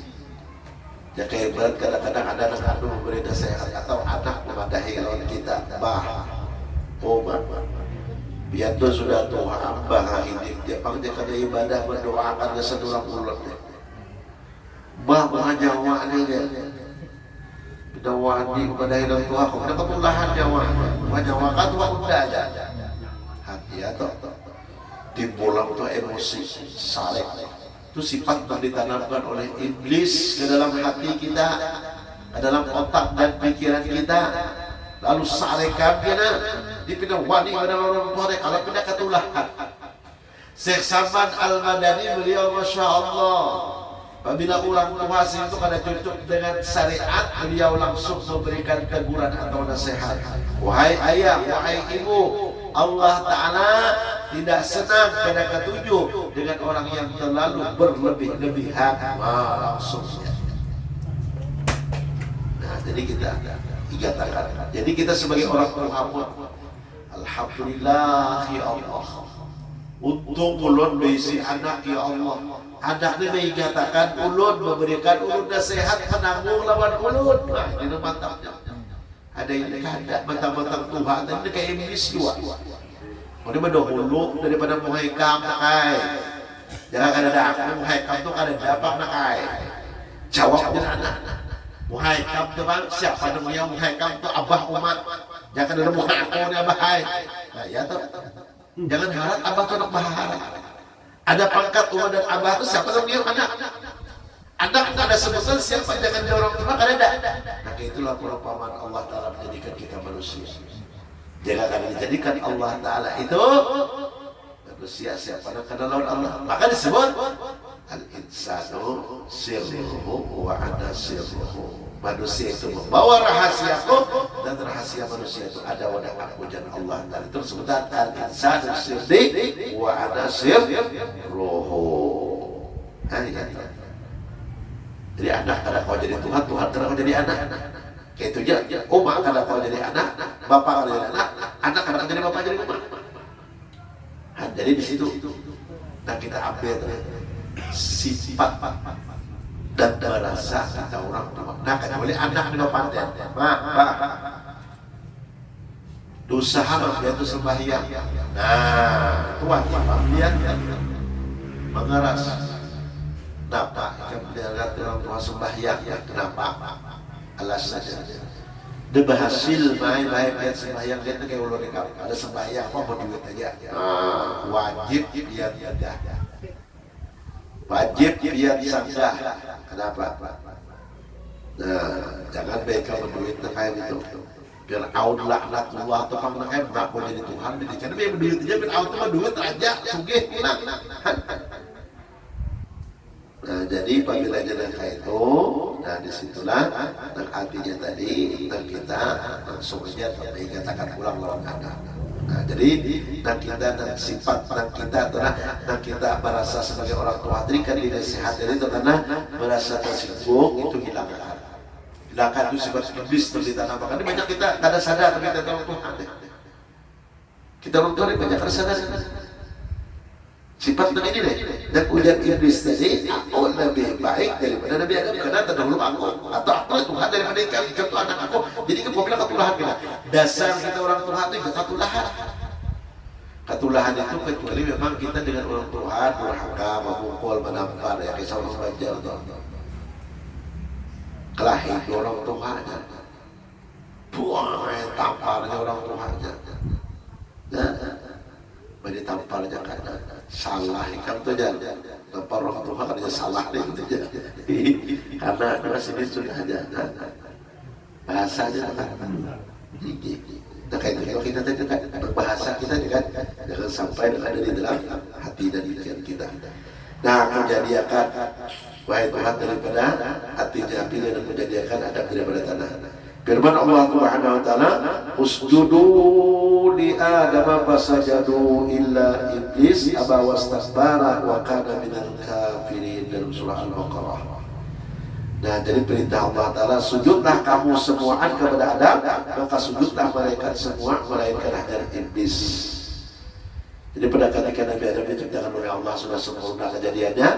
Ya kayak berat kadang-kadang ada anak kandung memberi nasihat atau anak memadahi lawan kita. Biar tu sudah Tuhan ambah ini dia panggil kada ibadah mendoakan ke sedurang ulut. Muha nyawa ni dia. Kita wani kepada hilang Tuhan. Kau dapat ulahan nyawa. Muha nyawa kan Tuhan udah aja. Hati atau timbulang tu emosi saleh. Itu sifat yang ditanamkan oleh iblis ke dalam hati kita, ke dalam otak dan pikiran kita. Lalu sarekan kita dipindah wani pada orang tua kalau pindah ketulahan. Syekh Saman Al-Madani beliau Masya Allah, apabila orang tua itu kada cocok dengan syariat, beliau langsung memberikan teguran atau nasihat. Wahai ayah, wahai ibu, Allah Ta'ala tidak senang pada ketujuh dengan orang yang terlalu berlebih-lebihan. Langsungnya. Nah, jadi kita katakan. Jadi kita sebagai orang tua pun, alhamdulillah ya Allah. Untung ulun berisi anak ya Allah. Anak ini mengatakan ulun, memberikan ulun nasihat, menanggung lawan ulun. Nah, ini mantapnya. Ada yang kada mentang-mentang Tuhan, tapi kayak iblis juga. Ini berdahulu daripada muhaikam nakai. Jangan kada aku muhaikam tu kada dapat nakai. Jawab dengan anak. Muhaikam tu bang, siapa namanya muhaikam tu abah umat. Jangan ada muka aku ni abah hai. Nah, ya tu. Jangan harap abah tu nak berharap. Ada pangkat umat dan abah tu siapa namanya anak. Anak ada sebutan siapa, jangan dia orang tua kada ada. Maka itulah perumpamaan Allah Ta'ala menjadikan kita manusia. Jangan akan dijadikan Allah Ta'ala itu manusia siapa nak kada lawan Allah. Maka disebut al-insanu sirruhu wa ana sirruhu. Manusia itu membawa rahasiaku dan rahasia manusia itu ada pada aku dan Allah Ta'ala. Itu disebut al-insanu sirri wa ana sirruhu. Jadi anak kada kau jadi Tuhan, Tuhan kada kau jadi anak. Kayak itu aja. Umat kada kau jadi anak, bapak kada jadi anak kada kau jadi bapak jadi umat. Nah, jadi di situ. Nah kita ambil sifat dan merasa kita orang tua. Nah kecuali anak di paten, dosa dia itu sembahyang. Nah Tuhan dia mengeras. Kenapa? Kenapa orang tua sembahyang? Kenapa? Alasannya dia berhasil main-main dia sembahyang dia kayak ulun ikam. Ada sembahyang apa berduit aja. Wajib dia ada. Wajib dia sanggah. Kenapa? Nah, jangan mereka berduit kayak gitu. Biar aud laknatullah atau pang kayak mengaku jadi Tuhan. Jadi karena dia berduit aja biar aud mah duit aja sugih menang. Nah, jadi apabila jalan kayak itu, nah disitulah dan artinya tadi dan kita langsung saja katakan pulang lawan anak. Nah, jadi dan kita dan sifat dan kita adalah dan kita merasa sebagai orang tua terikat di nasihat itu karena merasa tersinggung itu hilangkan. Hilangkan itu sifat iblis seperti tanah. Makanya banyak kita kada sadar tapi kita tahu Tuhan. Kita orang tua banyak kada sadar. Sifat begini deh, dan ujar iblis tadi, aku lebih baik daripada Nabi Adam karena terdahulu aku atau aku itu Tuhan daripada ikam itu anak aku. Jadi kan bilang ketulahan kita. Dasar kita orang Tuhan itu ketulahan. Ketulahan itu kecuali memang kita dengan orang Tuhan durhaka, memukul, menampar ya kisah orang wajar tuh. Kelahi orang Tuhannya. Buang tamparnya orang Tuhannya. Nah, bagi tamparnya karena salah ikam tuh jangan. Tampar orang Tuhan karena salah deh gitu aja. Karena sini sudah ada bahasanya kan. Nah kayak itu kita tadi kan berbahasa kita kan jangan sampai ada di dalam hati dan pikiran kita. Nah menjadikan wahai Tuhan daripada hatinya pilih dan menjadikan adab daripada tanah. Firman Allah Subhanahu wa taala, "Usjudu li Adam fasajadu illa iblis aba wastakbara wa kana minal kafirin." Dalam surah Al-Baqarah. Nah, jadi perintah Allah Ta'ala, sujudlah kamu semuaan kepada Adam, maka sujudlah malaikat semua, melainkan hanya iblis. Jadi pada ketika Nabi Adam diciptakan oleh Allah sudah sempurna kejadiannya,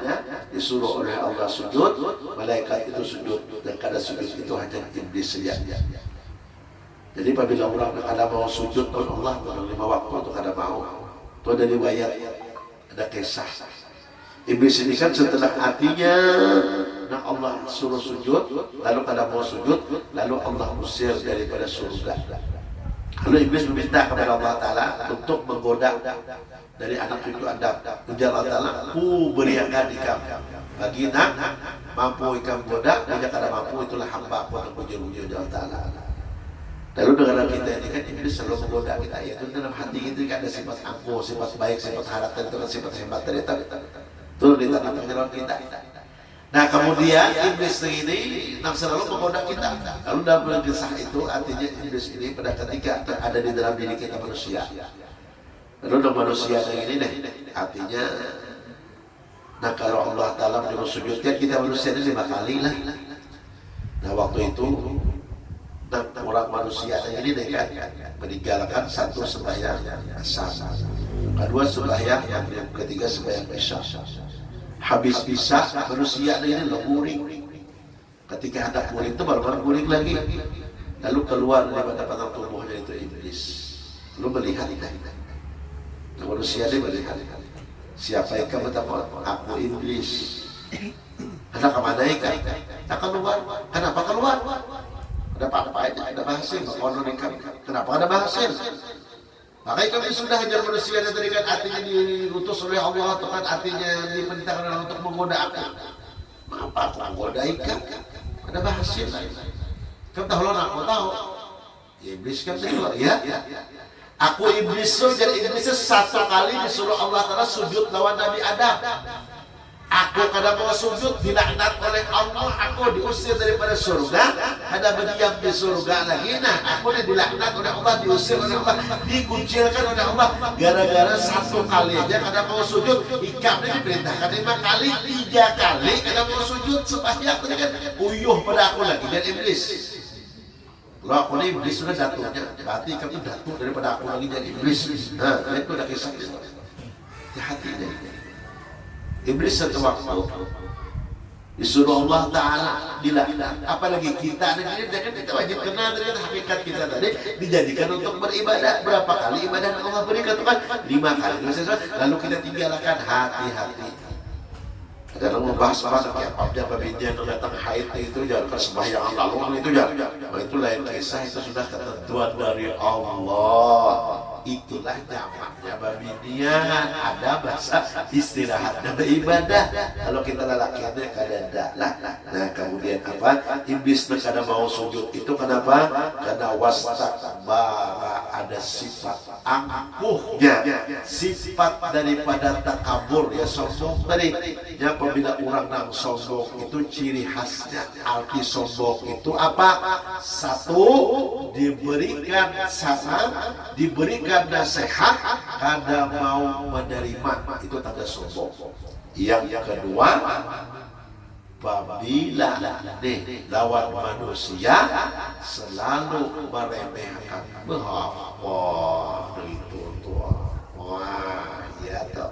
disuruh oleh Allah sujud, malaikat itu sujud, dan kada sujud itu hanya iblis saja. Jadi apabila orang kada mau sujud kepada Allah dalam 5 waktu itu kada mau, itu ada riwayat, ada kisah. Iblis ini kan setelah hatinya nah Allah suruh sujud, lalu kada mau sujud, lalu Allah usir daripada surga. Lalu iblis meminta kepada Allah Ta'ala untuk menggoda dari anak cucu Adam. Ujar Allah Ta'ala, ku beriakan ikam bagi nak mampu ikam goda, tidak kada mampu itulah hamba aku yang puji-puji Allah Ta'ala. Lalu dengan kita ini kan iblis selalu menggoda kita, yaitu dalam hati kita kan ada sifat angkuh, sifat baik, sifat harap, itu kan sifat hebat dari itu ditanamkan dalam kita. Nah kemudian iblis ini yang selalu menggoda kita. Lalu dalam kisah itu artinya iblis ini pada ketika ada di dalam diri kita manusia. Lalu dalam manusia yang ini nih artinya, nah kalau Allah Ta'ala menyuruh sujudnya kita manusia ini 5 kali lah. Nah waktu itu nah, orang manusia yang ini deh kan meninggalkan 1 sembahyang asar, kedua sembahyang maghrib, ketiga sembahyang isya. Habis isya manusia ini guring. Ketika hendak guring itu baru guring lagi. Lalu keluar daripada batang tubuhnya itu iblis. Lalu melihat nah, manusia ini melihat siapa yang kamu takut? Aku iblis. Anak kemana ikan? Tak keluar. Kenapa keluar? Ada apa-apa aja, ada hasil. Kenapa ada hasil? Makanya kami sudah hajar manusia yang tadi kan artinya diutus oleh Allah atau kan artinya diperintahkan Allah untuk menggoda aku. Mengapa aku menggoda ikan? Ada hasil. Kamu tahu lah, aku tahu. Iblis kan keluar, ya. Aku iblis, jadi iblis 1 kali disuruh Allah Ta'ala sujud lawan Nabi Adam. Aku kada mau sujud, dilaknat oleh Allah, aku diusir daripada surga, ada berdiam di surga lagi. Nah, aku dilaknat oleh Allah, diusir oleh Allah, dikucilkan oleh Allah, gara-gara 1 kali aja kada mau sujud. Ikamnya diperintahkan 5 kali, 3 kali kada mau sujud, supaya aku kan uyuh pada aku lagi dan iblis. Kalau aku ini iblis sudah datunya, berarti kamu datu daripada aku lagi jadi iblis. Nah, itu udah kisah itu. Hati deh. Iblis satu waktu disuruh Allah Ta'ala dilaknat. Apalagi kita jangan kita wajib kenal dengan hakikat kita tadi, dijadikan untuk beribadah. Berapa kali ibadah Allah berikan kan? 5 kali. Lalu kita tinggalkan hati-hati. Ada yang membahas kayak papnya babinnya yang datang haid itu jangan kesembahyang lalu itu jangan. Itu lain kisah, itu sudah ketentuan dari Allah. Itulah zamannya babinian, ada bahasa istirahat dan beribadah. Kalau kita lelakiannya kadang lah. Nah kemudian apa? Iblis kada mau sujud itu kenapa? Karena wastakbara, ada sifat angkuhnya, sifat daripada takabur ya, sombong tadi. Ya apabila orang nang sombong itu ciri khasnya arti sombong itu apa? 1, diberikan saran, diberikan nasihat, kada mau menerima, itu tanda sombong. Yang kedua, apabila lawan manusia selalu meremehkan, wah itu tuh, wah ya toh.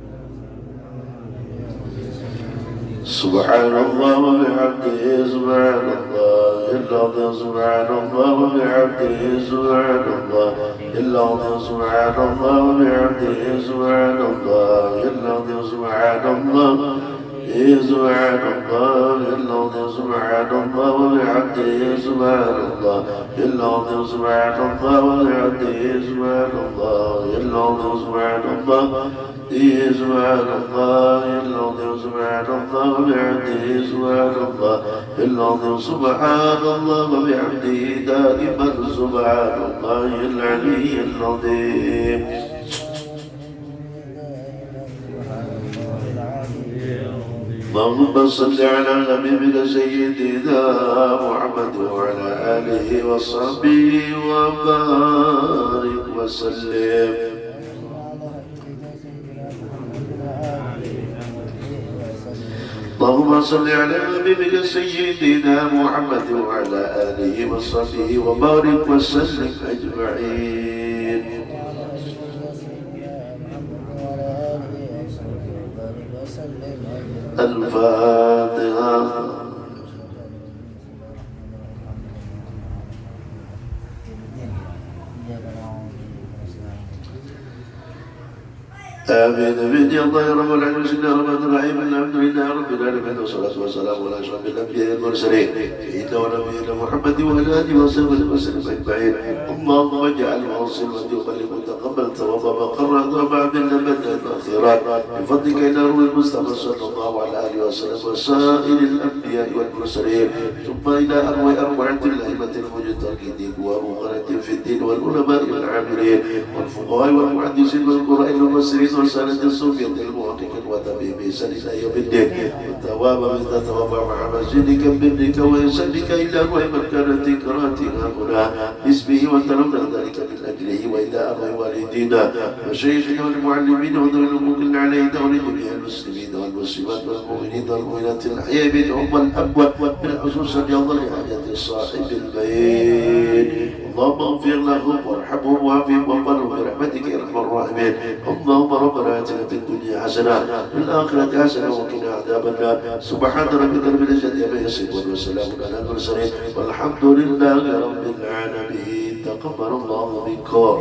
سبحان الله وبحمده سبحان الله العظيم سبحان الله وبحمده سبحان الله العظيم سبحان الله وبحمده سبحان الله العظيم سبحان الله سبحان الله العظيم سبحان الله وبحمده سبحان الله العظيم سبحان الله وبحمده سبحان الله العظيم سبحان الله سبحان الله العظيم سبحان الله وبحمده سبحان الله العظيم سبحان الله وبحمده دائما سبحان الله العلي العظيم اللهم صل على حبيبك سيدنا محمد وعلى آله وصحبه وبارك وسلم. اللهم صل على حبيبك سيدنا محمد وعلى آله وصحبه وبارك وسلم أجمعين. الفاتحة. آمين آمين يا الله يا رب العالمين سيدنا الرحمن الرحيم الحمد لله رب العالمين والصلاة والسلام على أشرف الأنبياء والمرسلين سيدنا ونبينا محمد وعلى آله وصحبه وسلم أجمعين. اللهم اجعل موصلة وبلغ تقبل ثواب ما قرأ وبعد الأبد الآخرات بفضلك إلى روح المصطفى صلى الله عليه وآله وسلم وسائر الأنبياء والمرسلين ثم إلى أربعة الأئمة المجتهدين ومقرة في الدين والعلماء والعاملين والفقهاء والمحدثين والقراء والمفسرين وسنة الصوفية المعتقد وتبيه بإحسان إلى يوم الدين والثواب مثل ثواب مع مسجدك بابنك وإحسانك إلى روح من كانت كراتها هنا باسمه وترمنا ذلك من أجله وإلى أبوي والدينا وشيخنا والمعلمين وذوي الحقوق علينا ولجميع المسلمين والمسلمات والمؤمنين والمؤمنات الأحياء منهم والأموات بالخصوص يا الله لحاجة صاحب البيت. اللهم اغفر لهم وارحمهم وعافهم وارحمهم برحمتك يا ارحم الراحمين. اللهم ربنا اتنا في الدنيا حسنه وفي الاخره حسنه وقنا عذاب النار. سبحان ربك رب العزه عما يصفون وسلام على المرسلين والحمد لله رب العالمين. تقبل الله منكم.